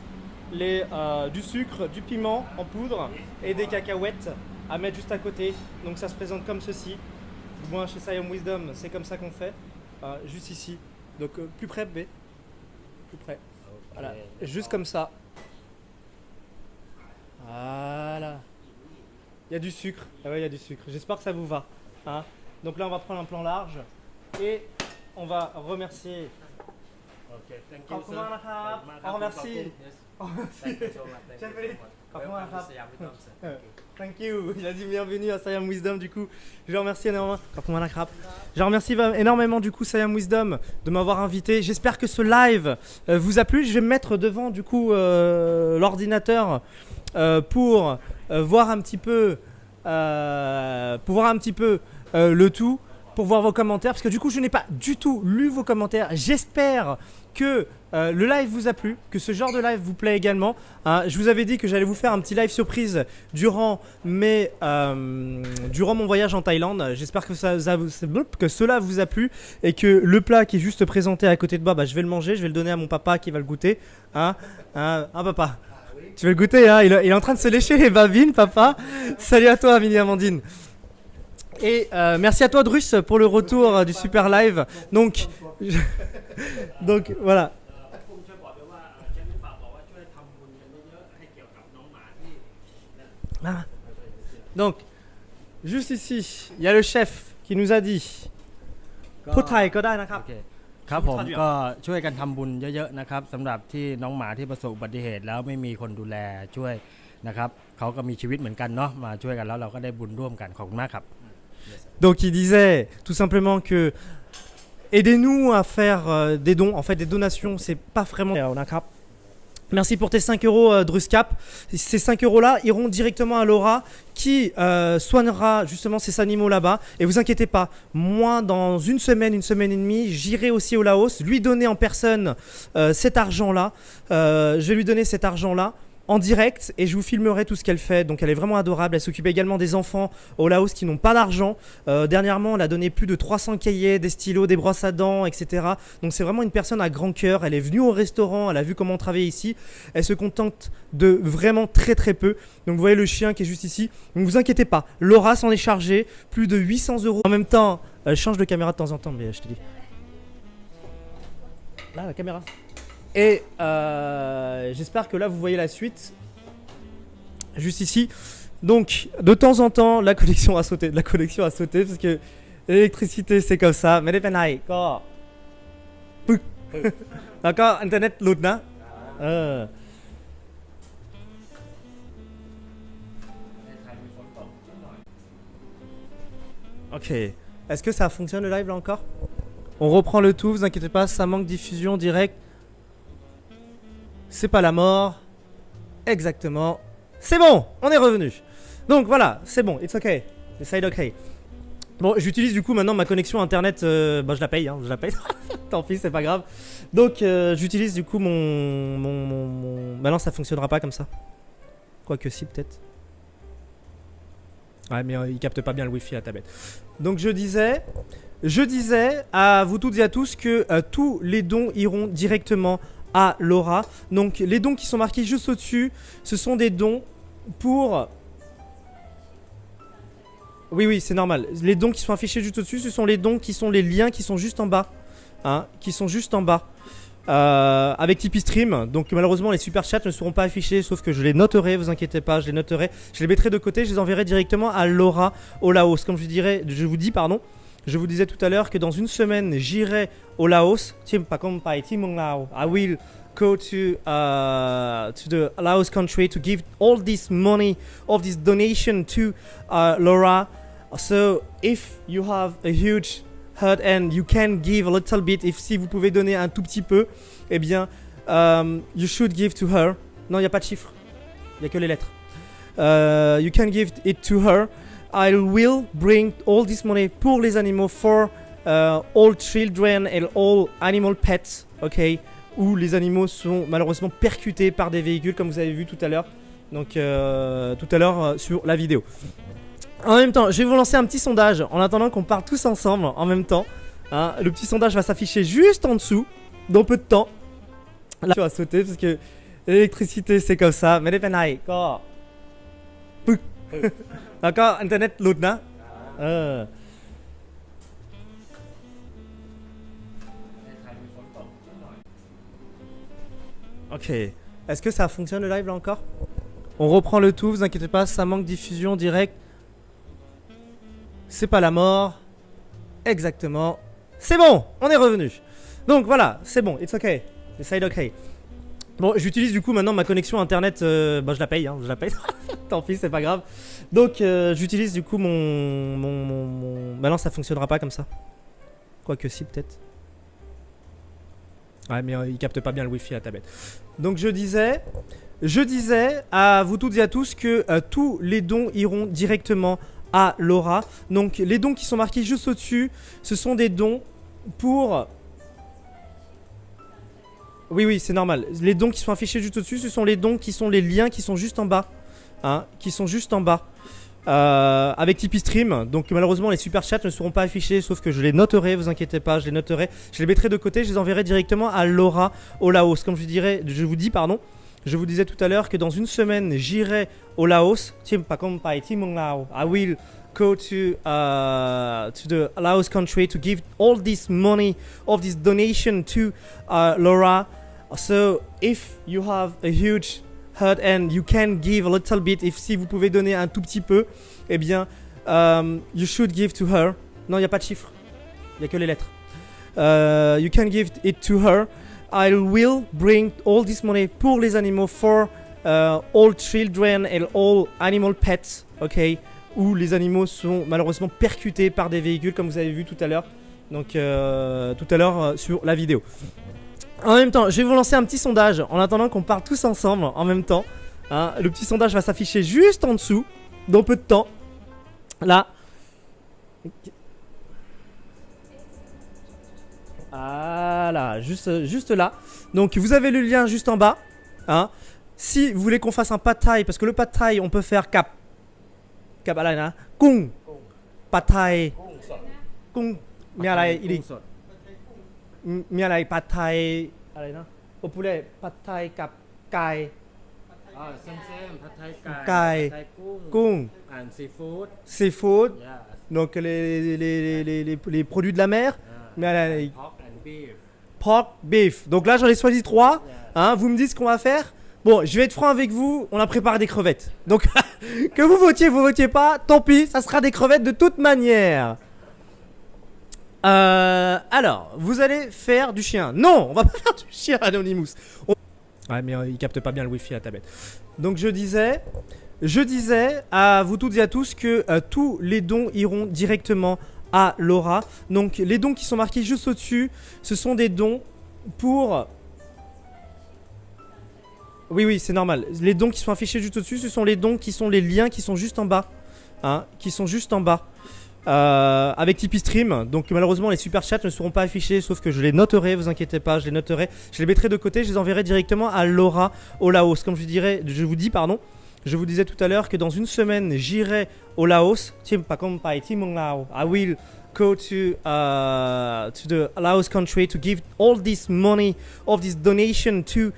du sucre, du piment en poudre et des cacahuètes à mettre juste à côté. Donc ça se présente comme ceci. Moi chez Siam Wisdom, c'est comme ça qu'on fait. Juste ici. Donc plus près, B. Plus près. Voilà. Juste comme ça. Voilà. Il y a du sucre. Ah ouais, il y a du sucre. J'espère que ça vous va. Hein. Donc là, on va prendre un plan large et on va remercier. Ok, thank you, sir. On remercie. Thank you. Il a dit bienvenue à Siam Wisdom du coup. Je remercie énormément. Je remercie énormément du coup Siam Wisdom de m'avoir invité. J'espère que ce live vous a plu. Je vais me mettre devant du coup l'ordinateur pour voir un petit peu le tout, pour voir vos commentaires, parce que du coup je n'ai pas du tout lu vos commentaires. J'espère que le live vous a plu, que ce genre de live vous plaît également. Hein. Je vous avais dit que j'allais vous faire un petit live surprise durant mon voyage en Thaïlande. J'espère que cela vous a plu et que le plat qui est juste présenté à côté de moi, je vais le manger, je vais le donner à mon papa qui va le goûter. Hein, papa, tu veux le goûter, hein, il est en train de se lécher les babines, papa. Salut à toi, Mini Amandine. Et merci à toi, Drus, pour le retour du super live. Donc voilà. Donc, juste ici, il y a le chef qui nous a dit. พูดไทยก็ได้นะครับ ครับผมก็ช่วยกันทำบุญเยอะๆนะครับสำหรับที่น้องหมาที่ประสบอุบัติเหตุแล้วไม่มีคนดูแลช่วยนะครับเขาก็มีชีวิตเหมือนกันเนาะมาช่วยกันแล้วเราก็ได้บุญร่วมกันขอบคุณมากครับ Donc il disait tout simplement que aidez-nous à faire des dons, en fait des donations, c'est pas vraiment นะครับ Merci pour tes 5 euros, Druscap. Ces 5 euros là iront directement à Laura qui soignera justement ces animaux là-bas. Et vous inquiétez pas, moi dans une semaine et demie, j'irai aussi au Laos, lui donner en personne cet argent-là. Je vais lui donner cet argent-là en direct et je vous filmerai tout ce qu'elle fait. Donc elle est vraiment adorable. Elle s'occupe également des enfants au Laos qui n'ont pas d'argent. Dernièrement, elle a donné plus de 300 cahiers, des stylos, des brosses à dents, etc. Donc c'est vraiment une personne à grand cœur. Elle est venue au restaurant, elle a vu comment on travaille ici. Elle se contente de vraiment très très peu. Donc vous voyez le chien qui est juste ici. Donc vous inquiétez pas, Laura s'en est chargée. Plus de 800 euros. En même temps, elle change de caméra de temps en temps, mais je te dis. Là, la caméra. Et j'espère que là vous voyez la suite juste ici. Donc de temps en temps la connexion a sauté, parce que l'électricité c'est comme ça. Mais les penai,ก็ปึ๊ก แล้วก็อินเทอร์เน็ตหลุดนะ Ok. Est-ce que ça fonctionne le live là encore? On reprend le tout, vous inquiétez pas, ça manque diffusion directe. C'est pas la mort. Exactement. C'est bon, on est revenu. Donc voilà, c'est bon, it's okay. The side okay. Bon, j'utilise du coup maintenant ma connexion internet. Bah, je la paye, je la paye. Tant pis, c'est pas grave. Donc j'utilise du coup mon. Bah non, ça fonctionnera pas comme ça. Quoique si, peut-être. Ouais, mais il capte pas bien le wifi à la tablette. Donc je disais à vous toutes et à tous que tous les dons iront directement à Laura. Donc les dons qui sont marqués juste au-dessus, ce sont des dons pour... Oui, c'est normal. Les dons qui sont affichés juste au-dessus, ce sont les dons qui sont les liens qui sont juste en bas. Qui sont juste en bas. Avec Tipeee Stream. Donc malheureusement les super chats ne seront pas affichés, sauf que je les noterai, vous inquiétez pas, je les noterai. Je les mettrai de côté, je les enverrai directement à Laura au Laos. Comme je vous disais tout à l'heure que dans une semaine j'irai au Laos. I will go to the Laos country to give all this money, all this donation to Laura. So if you have a huge heart and you can give a little bit, si vous pouvez donner un tout petit peu, eh bien you should give to her. Non, il n'y a pas de chiffre, il n'y a que les lettres. You can give it to her. I will bring all this money pour les animaux, for all children and all animal pets, ok, où les animaux sont malheureusement percutés par des véhicules comme vous avez vu tout à l'heure. Donc tout à l'heure sur la vidéo. En même temps, je vais vous lancer un petit sondage en attendant qu'on parle tous ensemble en même temps. Le petit sondage va s'afficher juste en dessous dans peu de temps. Là, je vais sauter parce que l'électricité c'est comme ça. Mais les penai, ก็ปึ๊ก แล้วก็อินเทอร์เน็ตหลุดนะ Ok. Est-ce que ça fonctionne le live là encore? On reprend le tout, vous inquiétez pas, ça manque diffusion directe. C'est pas la mort. Exactement. C'est bon, on est revenu. Donc voilà, c'est bon, it's okay. The side okay. Bon, j'utilise du coup maintenant ma connexion internet. Bah, je la paye, je la paye. Tant pis, c'est pas grave. Donc j'utilise du coup mon... Bah non, ça fonctionnera pas comme ça. Quoique si, peut-être. Ouais, mais il capte pas bien le wifi à la tablette. Donc je disais à vous toutes et à tous que tous les dons iront directement à Laura. Donc les dons qui sont marqués juste au-dessus, ce sont des dons pour... Oui, c'est normal. Les dons qui sont affichés juste au-dessus, ce sont les dons qui sont les liens qui sont juste en bas. Qui sont juste en bas. Avec Tipeee Stream. Donc malheureusement les super chats ne seront pas affichés, sauf que je les noterai, vous inquiétez pas, je les noterai. Je les mettrai de côté, je les enverrai directement à Laura au Laos. Comme je vous disais tout à l'heure que dans une semaine j'irai au Laos. I will go to the Laos country to give all this money, all this donation to Laura. So if you have a huge heart and you can give a little bit, si vous pouvez donner un tout petit peu, eh bien you should give to her. Non, il n'y a pas de chiffre, il n'y a que les lettres. You can give it to her. I will bring all this money pour les animaux, for all children and all animal pets, ok, où les animaux sont malheureusement percutés par des véhicules comme vous avez vu tout à l'heure. Donc tout à l'heure sur la vidéo. En même temps, je vais vous lancer un petit sondage en attendant qu'on parle tous ensemble en même temps. Hein, le petit sondage va s'afficher juste en dessous, dans peu de temps. Là. Voilà, juste là. Donc vous avez le lien juste en bas. Hein. Si vous voulez qu'on fasse un pad thai, parce que le pad thai on peut faire capอะไรนะกุ้ง pad thai กุ้งมีอะไรอีกมีอะไร pad thai อะไรนะโอปุเล่ผัดไทยกับไก่ เส้นผัดไทย ไก่ ผัดไทยกุ้ง กุ้ง ซีฟู้ด seafood yeah donc les produits de la mer mais pork and beef pork beef donc là j'en ai choisi 3 hein, vous me dites ce qu'on va faire. Bon, je vais être franc avec vous, on a préparé des crevettes. Donc, que vous votiez pas, tant pis, ça sera des crevettes de toute manière. Alors, vous allez faire du chien. Non, on va pas faire du chien, Anonymous. Ouais, mais il capte pas bien le wifi à la tablette. Donc, je disais à vous toutes et à tous que tous les dons iront directement à Laura. Donc, les dons qui sont marqués juste au-dessus, ce sont des dons pour... Oui, c'est normal. Les dons qui sont affichés juste au-dessus, ce sont les dons qui sont les liens qui sont juste en bas. Hein, qui sont juste en bas. Avec Tipeee Stream. Donc malheureusement, les super chats ne seront pas affichés, sauf que je les noterai, vous inquiétez pas, je les noterai. Je les mettrai de côté, je les enverrai directement à Laura au Laos. Comme je vous disais tout à l'heure que dans une semaine, j'irai au Laos. I will go to the Laos country to give all this money, all this donation to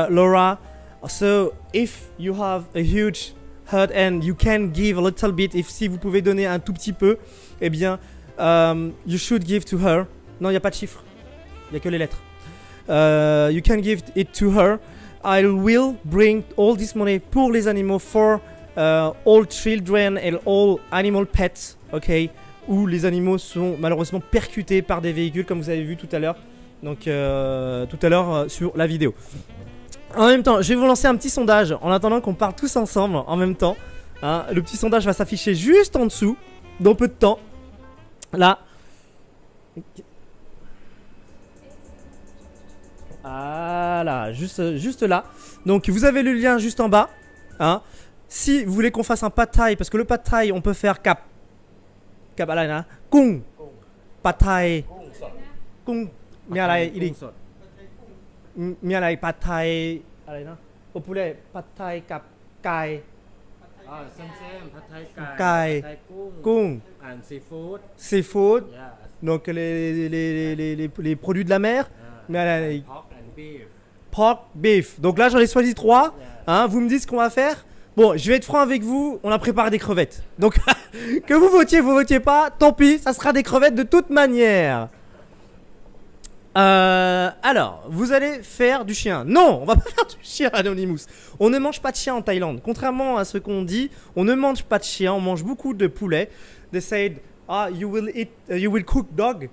Laura. So if you have a huge heart and you can give a little bit, si vous pouvez donner un tout petit peu, eh bien, you should give to her. Non, il n'y a pas de chiffre, il n'y a que les lettres. You can give it to her. I will bring all this money pour les animaux, for all children and all animal pets, okay? Où les animaux sont malheureusement percutés par des véhicules, comme vous avez vu tout à l'heure. Donc, tout à l'heure sur la vidéo. En même temps, je vais vous lancer un petit sondage en attendant qu'on parle tous ensemble en même temps. Hein, le petit sondage va s'afficher juste en dessous, dans peu de temps. Là. Voilà, juste là. Donc vous avez le lien juste en bas. Hein. Si vous voulez qu'on fasse un pad thai, parce que le pad thai on peut faire cap อะไรนะกุ้ง ผัดไทย กุ้งมีอะไรอีกมีอะไรผัดไทยอะไรนะโอปุเล่ผัดไทยกับไก่ เส้นผัดไทย ไก่ ผัดไทยกุ้ง กุ้ง ซีฟู้ด seafood yeah donc les produits de la mer mais pork and beef pork beef donc là j'en ai choisi 3 hein, vous me dites ce qu'on va faire. Bon, je vais être franc avec vous, on a préparé des crevettes. Donc, que vous votiez pas, tant pis, ça sera des crevettes de toute manière. Alors, vous allez faire du chien. Non, on va pas faire du chien, Anonymous. On ne mange pas de chien en Thaïlande. Contrairement à ce qu'on dit, on ne mange pas de chien, on mange beaucoup de poulet. They said, you will cook dog.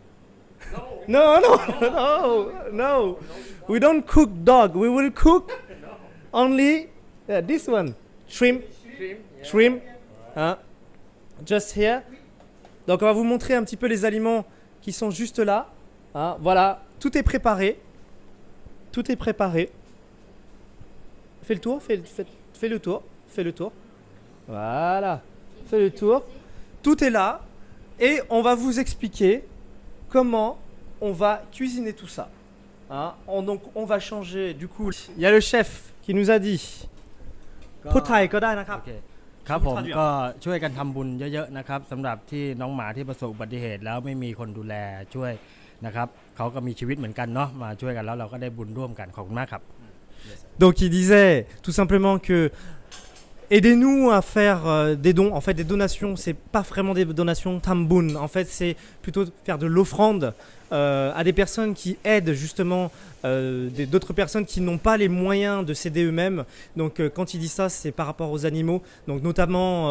No. We don't cook dog. We will cook only this one. Shrimp. Hein? Just here. Donc on va vous montrer un petit peu les aliments qui sont juste là. Hein? Voilà, tout est préparé. Fais le tour, fais le tour. Voilà, fais le tour. Tout est là. Et on va vous expliquer comment on va cuisiner tout ça. Hein? Donc on va changer du coup. Il y a le chef qui nous a dit พูดไทยก็ได้นะครับ โอเคครับผมก็ช่วยกันทำบุญเยอะๆนะครับสำหรับที่น้องหมาที่ประสบอุบัติเหตุแล้วไม่มีคนดูแลช่วยนะครับเขาก็มีชีวิตเหมือนกันเนาะมาช่วยกันแล้วเราก็ได้บุญร่วมกันขอบคุณมากครับ Donc il disait tout simplement que aidez-nous à faire des dons. En fait, des donations, c'est pas vraiment des donations tambun. En fait, c'est plutôt faire de l'offrande à des personnes qui aident justement d'autres personnes qui n'ont pas les moyens de s'aider eux-mêmes. Donc, quand il dit ça, c'est par rapport aux animaux. Donc, notamment,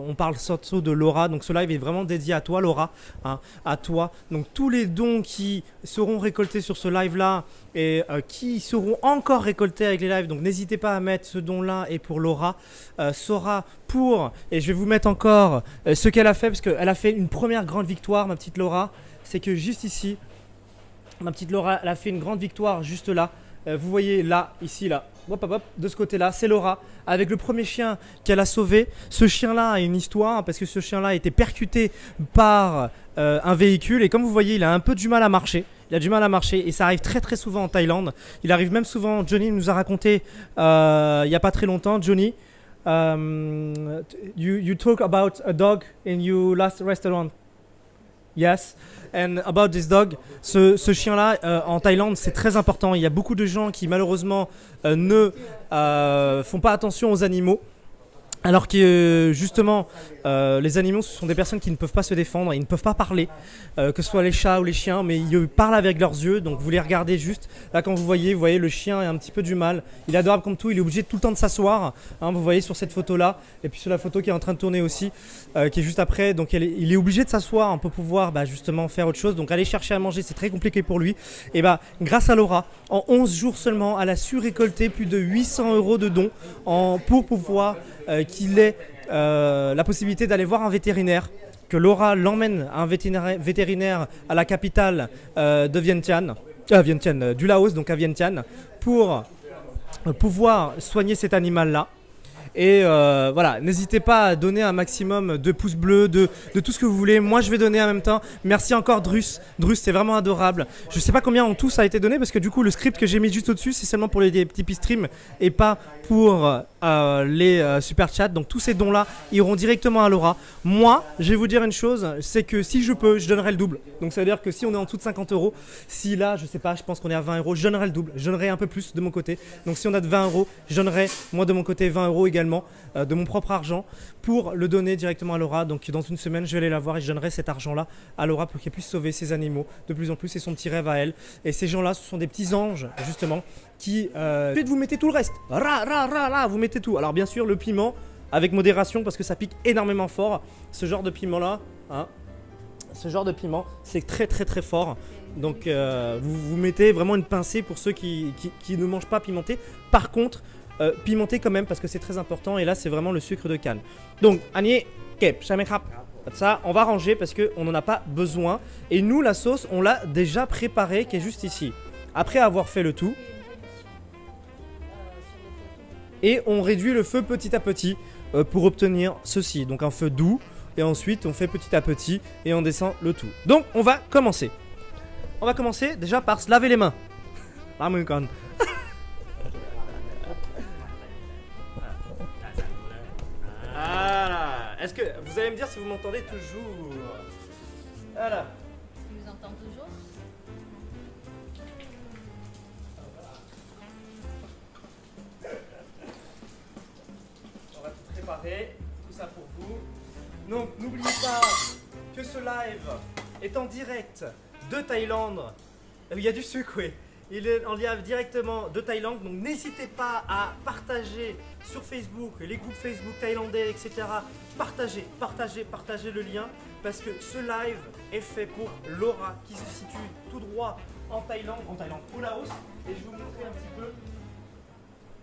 on parle surtout de Laura. Donc, ce live est vraiment dédié à toi, Laura, hein, à toi. Donc, tous les dons qui seront récoltés sur ce live-là et qui seront encore récoltés avec les lives. Donc, n'hésitez pas à mettre ce don-là et pour Laura. Sera pour, et je vais vous mettre encore ce qu'elle a fait, parce qu'elle a fait une première grande victoire, ma petite Laura. C'est que juste ici, Ma petite Laura, elle a fait une grande victoire juste là. Vous voyez là, ici, là, hop, hop, hop, de ce côté-là, c'est Laura avec le premier chien qu'elle a sauvé. Ce chien-là a une histoire parce que ce chien-là a été percuté par un véhicule et comme vous voyez, il a un peu du mal à marcher. Il a du mal à marcher et ça arrive très très souvent en Thaïlande. Il arrive même souvent, Johnny nous a raconté il n'y a pas très longtemps, Johnny, you talk about a dog in your last restaurant. Yes, and about this dog, ce chien-là en Thaïlande, c'est très important. Il y a beaucoup de gens qui malheureusement ne font pas attention aux animaux. Alors que justement, les animaux, ce sont des personnes qui ne peuvent pas se défendre, ils ne peuvent pas parler, que ce soit les chats ou les chiens, mais ils parlent avec leurs yeux, donc vous les regardez juste. Là, quand vous voyez le chien a un petit peu du mal, il est adorable comme tout, il est obligé tout le temps de s'asseoir, hein, vous voyez sur cette photo-là, et puis sur la photo qui est en train de tourner aussi, qui est juste après, donc il est obligé de s'asseoir hein, pour pouvoir justement faire autre chose, donc aller chercher à manger, c'est très compliqué pour lui. Et grâce à Laura, en 11 jours seulement, elle a su récolter plus de 800 € de dons pour pouvoir qu'il ait la possibilité d'aller voir un vétérinaire, que Laura l'emmène à un vétérinaire à la capitale de Vientiane, du Laos, donc à Vientiane, pour pouvoir soigner cet animal-là. Et voilà, n'hésitez pas à donner un maximum de pouces bleus, de tout ce que vous voulez. Moi, je vais donner en même temps. Merci encore Drus. Drus, c'est vraiment adorable. Je sais pas combien en tout ça a été donné parce que du coup, le script que j'ai mis juste au-dessus, c'est seulement pour les petits streams et pas pour les super chats. Donc tous ces dons-là iront directement à Laura. Moi, je vais vous dire une chose, c'est que si je peux, je donnerai le double. Donc ça veut dire que si on est en dessous de 50 €, si là, je sais pas, je pense qu'on est à 20 €, je donnerai le double. Je donnerai un peu plus de mon côté. Donc si on a de 20 €, je donnerai moi de mon côté 20 € également. De mon propre argent pour le donner directement à Laura. Donc dans une semaine je vais aller la voir et je donnerai cet argent là à Laura pour qu'elle puisse sauver ses animaux de plus en plus. C'est son petit rêve à elle. Et ces gens là, ce sont des petits anges justement qui ensuite vous mettez tout le reste, vous mettez tout. Alors bien sûr le piment avec modération parce que ça pique énormément fort. Ce genre de piment là hein, ce genre de piment c'est très très très fort. Donc vous mettez vraiment une pincée pour ceux qui ne mangent pas pimenté. Par contre pimenter quand même parce que c'est très important et là c'est vraiment le sucre de canne. Donc Annie, kep, ça on va ranger parce qu'on n'en a pas besoin et nous la sauce on l'a déjà préparée qui est juste ici. Après avoir fait le tout et on réduit le feu petit à petit pour obtenir ceci. Donc un feu doux et ensuite on fait petit à petit et on descend le tout. Donc on va commencer. On va commencer déjà par se laver les mains. Voilà. Est-ce que vous allez me dire si vous m'entendez toujours? Voilà. Tu nous entends toujours? On va tout préparer, tout ça pour vous. Donc n'oubliez pas que ce live est en direct de Thaïlande. Il y a du sucre, oui. Il est en lien directement de Thaïlande, donc n'hésitez pas à partager sur Facebook, les groupes Facebook thaïlandais, etc. Partagez le lien parce que ce live est fait pour Laura qui se situe tout droit en Thaïlande, au Laos. Et je vais vous montrer un petit peu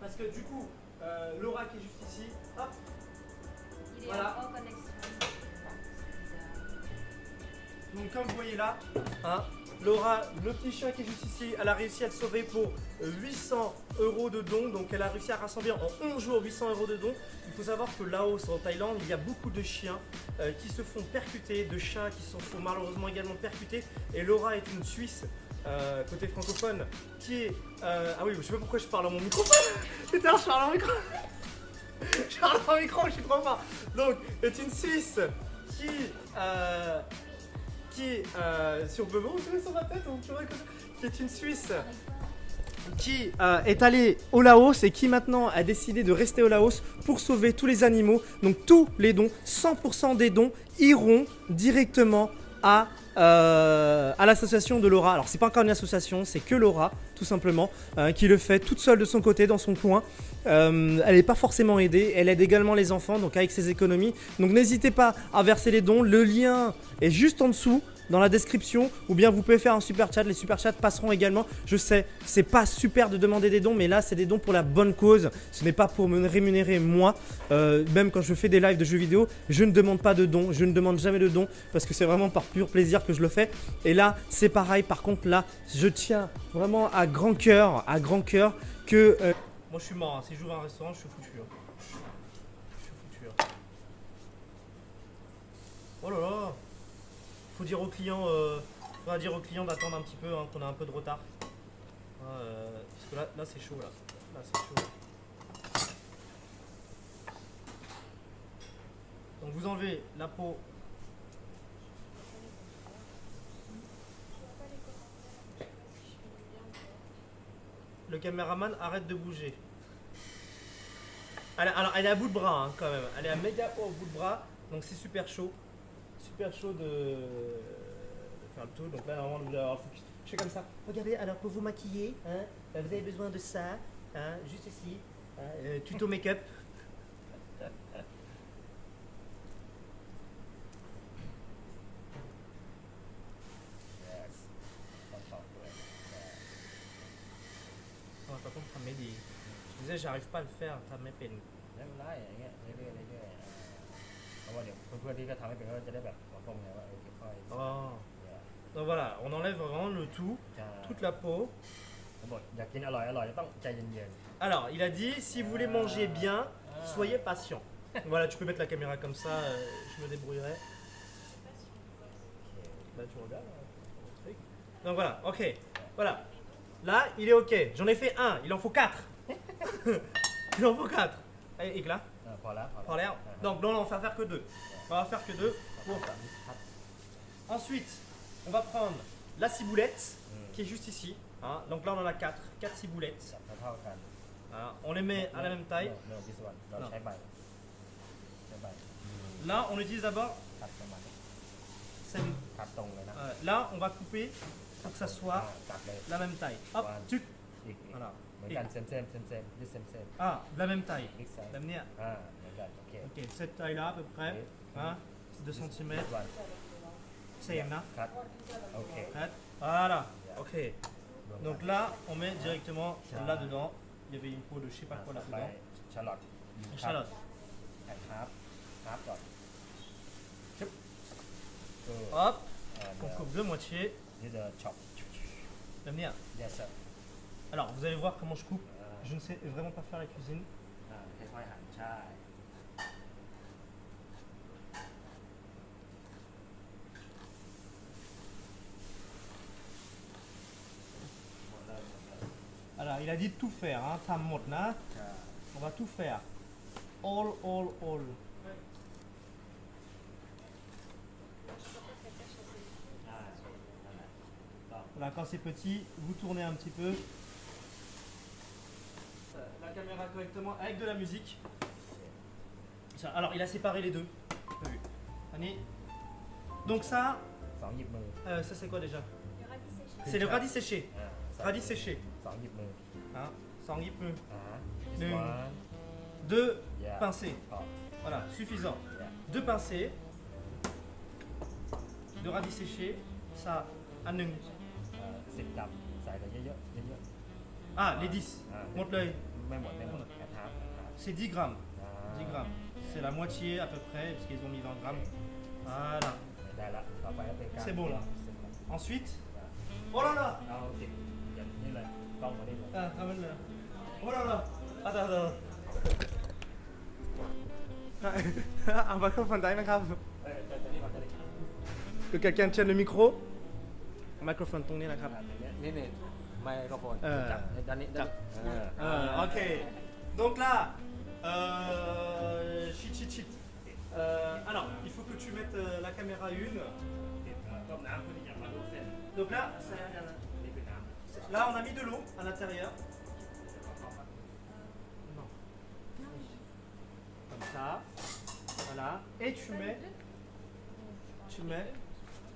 parce que du coup, Laura qui est juste ici, hop, Il est voilà. en connexion. Donc comme vous voyez là, hein, Laura, le petit chien qui est juste ici, elle a réussi à le sauver pour 800 € de dons. Donc elle a réussi à rassembler en 11 jours 800 € de dons. Il faut savoir que Laos, en Thaïlande, il y a beaucoup de chiens qui se font percuter, de chats qui se font malheureusement également percuter. Et Laura est une Suisse, côté francophone, qui est... ah oui, je sais pas pourquoi je parle à mon microphone. Putain, je parle en micro. Je parle en micro, je suis trop fort. Donc, est une Suisse qui sur Bebo, vous savez sur ma tête, qui est une Suisse qui est allée au Laos et qui maintenant a décidé de rester au Laos pour sauver tous les animaux. Donc tous les dons, 100% des dons iront directement à l'association de Laura. Alors c'est pas encore une association, c'est que Laura tout simplement qui le fait toute seule de son côté dans son coin. Elle n'est pas forcément aidée, elle aide également les enfants donc avec ses économies. Donc n'hésitez pas à verser les dons, le lien est juste en dessous. dans la description ou bien vous pouvez faire un super chat. Les super chats passeront également. Je sais, c'est pas super de demander des dons, mais là c'est des dons pour la bonne cause. Ce n'est pas pour me rémunérer moi. Même quand je fais des lives de jeux vidéo, je ne demande pas de dons. Je ne demande jamais de dons parce que c'est vraiment par pur plaisir que je le fais. Et là c'est pareil. Par contre là, je tiens vraiment à grand cœur que... Moi je suis mort, hein. Si j'ouvre un restaurant, je suis foutu. Hein. Je suis foutu. Hein. Oh là là. Faut dire aux clients, faudra dire aux clients d'attendre un petit peu, hein, qu'on a un peu de retard. Parce que là c'est chaud là. Là c'est chaud. Donc vous enlevez la peau. Le caméraman arrête de bouger. Alors elle est à bout de bras hein, quand même. Elle est à méga haut au bout de bras. Donc c'est super chaud. Super chaud de faire le tour. Donc là normalement vous allez avoir le focus. Je fais comme ça. Regardez, alors pour vous maquiller, hein, vous avez besoin de ça. Hein, juste ici. Hein, tuto make-up. Par contre,ทำไม่ดี Je disais, j'arrive pas à le faire, ทำไม่เป็น ไม่เป็นไรอย่างเงี้ยเรื่อยๆเรื่อยๆเพราะว่าเดี๋ยวเพื่อนๆที่ก็ทำให้เป็นก็จะได้แบบสังคมไงว่าค่อยๆ Oh. Donc voilà, on enlève vraiment le tout, toute la peau. เขาบอกอยากกินอร่อยๆจะต้องใจเย็น Alors, il a dit, si vous voulez manger bien, soyez patient. Voilà, tu peux mettre la caméra comme ça, je me débrouillerai. Bah, tu regardes, le truc. Donc voilà, ok, voilà. Là, il est ok. J'en ai fait un, il en faut 4. Il en faut 4. Allez, éclat. พอแล้ว Par l'air. Donc non, on va faire que 2. On va faire que 2. Bon. Ensuite, on va prendre la ciboulette qui est juste ici. Hein. Donc là, on en a 4. 4 ciboulettes. เท่ากัน Hein. On les met à la même taille. เนื้อที่ส่วนเราใช้ใบ Là, on utilise d'abord ตัดประมาณนี้ celle- ตัดตรงเลยนะ Là, on va couper pour que ça soit ตัดเลย la même taille. Hop, tuc. อีก Voilà. เหมือนกันเซมดิเซม Ah, la même taille. อีกไซส์ L'amener à... เหมือนกันโอเค Ok, cette taille-là à peu près. Hein. 2 cm. วัน Ça y est, là. คัดโอเค Voilà. Ok. Donc là, on met directement là-dedans. Il y avait une peau de je sais pas quoi ต่อไป là-dedans. ชาลอต Échalote. แอนฮาร์ฟก่อนชึบ Hop. เดี๋ On ยว coupe de moitié. นี่จะช็อป L'amener à... yes sir Alors, vous allez voir comment je coupe. Je ne sais vraiment pas faire la cuisine. ค่อยๆหั่นใช่ Alors, il a dit de tout faire. Hein. Tam Motna. ใช่ On va tout faire. All. อ่านั่นแหละต่อ Voilà, quand c'est petit, vous tournez un petit peu. La caméra correctement avec de la musique. Ça, alors, il a séparé les deux. T'as vu. Annie. Donc ça, สองหยิบมือ ça c'est quoi déjà? Le radis séché. C'est le radis séché. อ่า Radis séché. สองหยิบมือ Hein. Sans guipeux. อ่า หนึ่ง one Deux yeah pincées. พอ Voilà, suffisant. yeah Deux pincées de radis séché. Ça, àนึ่ง 10 กรัมใส่เลยเยอะๆเยอะ Ah, les 10. ๆอ่า Monte l'œil. ไม่หมดแอนฮาร์ฟ C'est 10 grammes. อ่า 10 grammes. C'est la moitié à peu près, parce qu'ils ont mis 20 grammes. Voilà. ได้ละต่อไปก็เป็นการ C'est bon là. เสร็จแล้ว Ensuite. Oh là là. เอาติดอย่างนี้เลยกล้องมาได้เลย Ah, ramène-le. Oh là là. Attends. Un microphone derrière, grave. ตอนนี้มันจะได้ Que quelqu'un tienne le micro. Un microphone tourné là, grave. นี่ไมโครโฟน จับด้านนี้ จับ Ok. Donc là, shit. Alors, il faut que tu mettes la caméra une. ต้มน้ำเพื่อที่จะมาลวกเส้น Donc là, นี่คือน้ là, on a mis de l'eau à l'intérieur. Non. Comme ça. Voilà. Et tu mets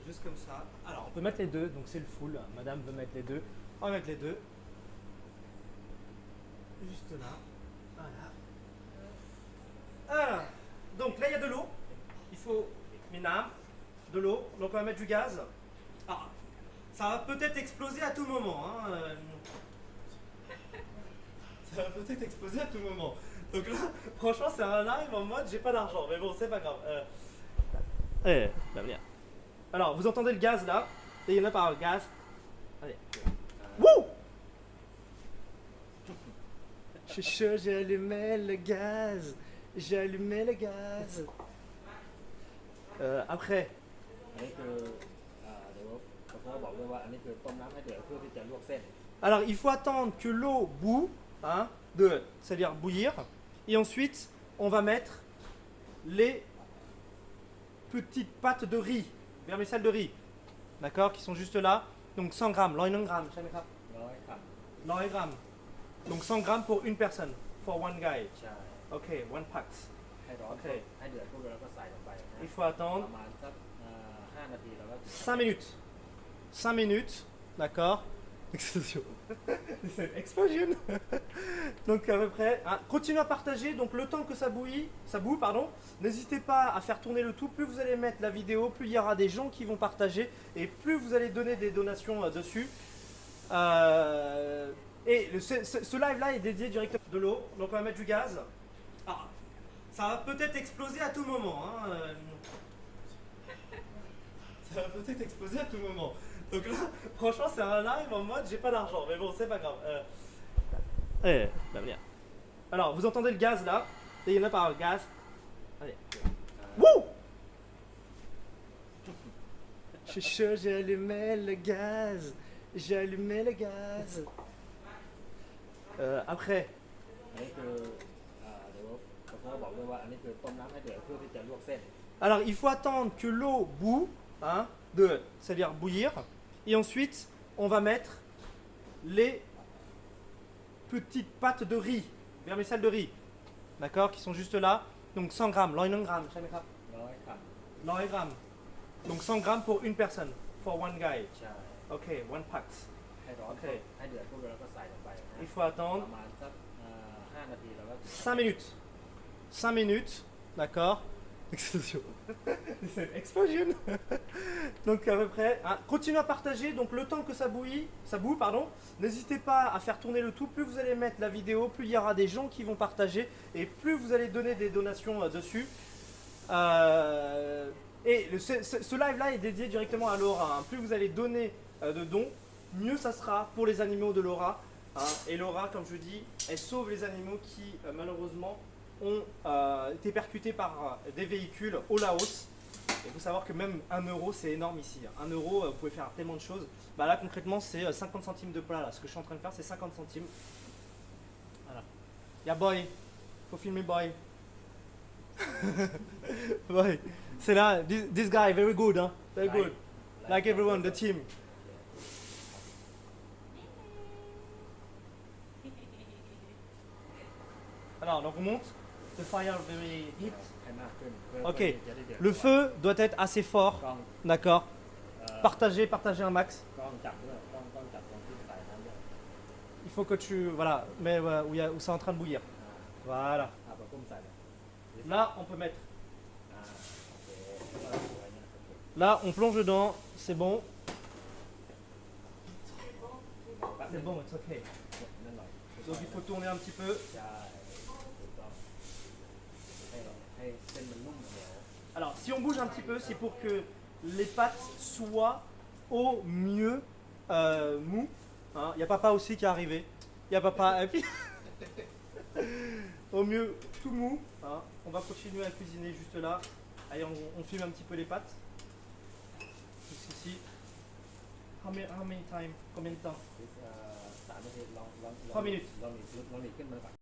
juste comme ça. Alors, on peut mettre les deux. Donc c'est le full. Madame veut mettre les deux. On va mettre les deux. Juste là. Voilà. Voilà. Donc là, il y a de l'eau. Il faut minam, de l'eau. Donc on va mettre du gaz. Ça va peut-être exploser à tout moment. Hein. Ça va peut-être exploser à tout moment. Donc là, franchement, c'est un live en mode j'ai pas d'argent. Mais bon, c'est pas grave. Bah, bien. Alors, vous entendez le gaz là. Et il y en a par le gaz. Allez. Wouh! Je suis chaud, j'ai allumé le gaz. J'ai allumé le gaz. Après. อันนี้คือเดี๋ยวเขาบอกด้วยว่าอันนี้คือต้มน้ำให้เดือดเพื่อที่จะลวกเส้น Alors, il faut attendre que l'eau bout, hein, c'est-à-dire bouillir. Et ensuite, on va mettre les petites pâtes de riz, vermicelles de riz, d'accord, qui sont juste là. Donc 100 grammes, 100 grammes, 100 ครับ 100 grammes. Donc 100 grammes pour une personne, for one guy. ใช่ Ok, one pack. ให้ร้อน โอเค ให้เดือดปุ๊บแล้วก็ใส่ลงไปนะ Il faut ป attendre ระมาณสัก5 นาทีแล้วก็ 5 minutes. 5 minutes, d'accord. Explosion. C'est une explosion. Donc à peu près. Hein, continuez à partager. Donc le temps que ça boue, pardon. N'hésitez pas à faire tourner le tout. Plus vous allez mettre la vidéo, plus il y aura des gens qui vont partager et plus vous allez donner des donations dessus. Et ce live là est dédié directement de l'eau. Donc on va mettre du gaz. Ah, ça va peut-être exploser à tout moment. Hein. Ça va peut-être exploser à tout moment. Donc là, franchement, c'est un live en mode j'ai pas d'argent. Mais bon, c'est pas grave. Bah, bien. Alors, vous entendez le gaz là. Et il y en a par le gaz. Allez. Wouh! Je suis chaud, j'ai allumé le gaz. J'ai allumé le gaz. Après. อันนี้คือเดี๋ยวเขาบอกด้วยว่าอันนี้คือต้มน้ำให้เดือดเพื่อที่จะลวกเส้น Alors, il faut attendre que l'eau bout, hein, c'est-à-dire bouillir. Et ensuite, on va mettre les petites pâtes de riz, vermicelles de riz, d'accord, qui sont juste là. Donc 100 grammes, 100 grammes, 100 ครับ 100 grammes. Donc 100 grammes pour une personne, for one guy. ใช่ Ok, one pack. ให้ร้อน โอเค ให้เดือดปุ๊บแล้วก็ใส่ลงไปนะ Il faut ป attendre ระมาณสัก5 นาทีแล้วก็ 5 minutes. 5 minutes, d'accord. Explosion. C'est une explosion. Donc à peu près. Hein, continuez à partager. Donc le temps que ça boue, pardon. N'hésitez pas à faire tourner le tout. Plus vous allez mettre la vidéo, plus il y aura des gens qui vont partager et plus vous allez donner des donations dessus. Et ce live là est dédié directement à Laura. Hein. Plus vous allez donner de dons, mieux ça sera pour les animaux de Laura. Hein. Et Laura, comme je dis, elle sauve les animaux qui malheureusement ont été percutés par des véhicules au Laos. Il faut savoir que même 1 euro c'est énorme ici. 1 euro, vous pouvez faire tellement de choses. Bah là concrètement c'est 50 centimes de plat. Là. Ce que je suis en train de faire c'est 50 centimes. Voilà. Y'a boy. Faut filmer boy. Boy. C'est là, this guy very good. Hein? Very good. Like everyone, the team. Alors donc on monte. The fire very heat. ให้มากขึ้นเพื่อ Ok. ที่จะได้เดือด Le feu doit être assez fort. กล้อง D'accord. เอ่อ Partagez un max. กล้องจับด้วยกล้องจับตรงที่ใส่น้ำด้วย Il faut que tu. Voilà. Mais où c'est en train de bouillir. Voilà. เอาไปกุ้มใส่เลย Là on peut mettre. โอเคแล้วก็ไว้เนี่ยโอเค Là on plonge dedans. C'est bon. แป๊บนึ C'est ง bon, it's ok. นั่นหน่อย Donc il faut tourner un petit peu. ใช่ถูกต้องให้เส้นมันนุ่มเหนียว Alors si on bouge un petit peu, c'est pour que les pâtes soient au mieux mou. Il y a papa aussi qui est arrivé. Il y a papa et puis au mieux tout mou. Hein. On va continuer à cuisiner juste là. Allez, on filme un petit peu les pâtes. Juste ici. How many time? Combien de temps? 3 นาทีลอง 3 minutes. ลองหนีขึ้นมาก่อน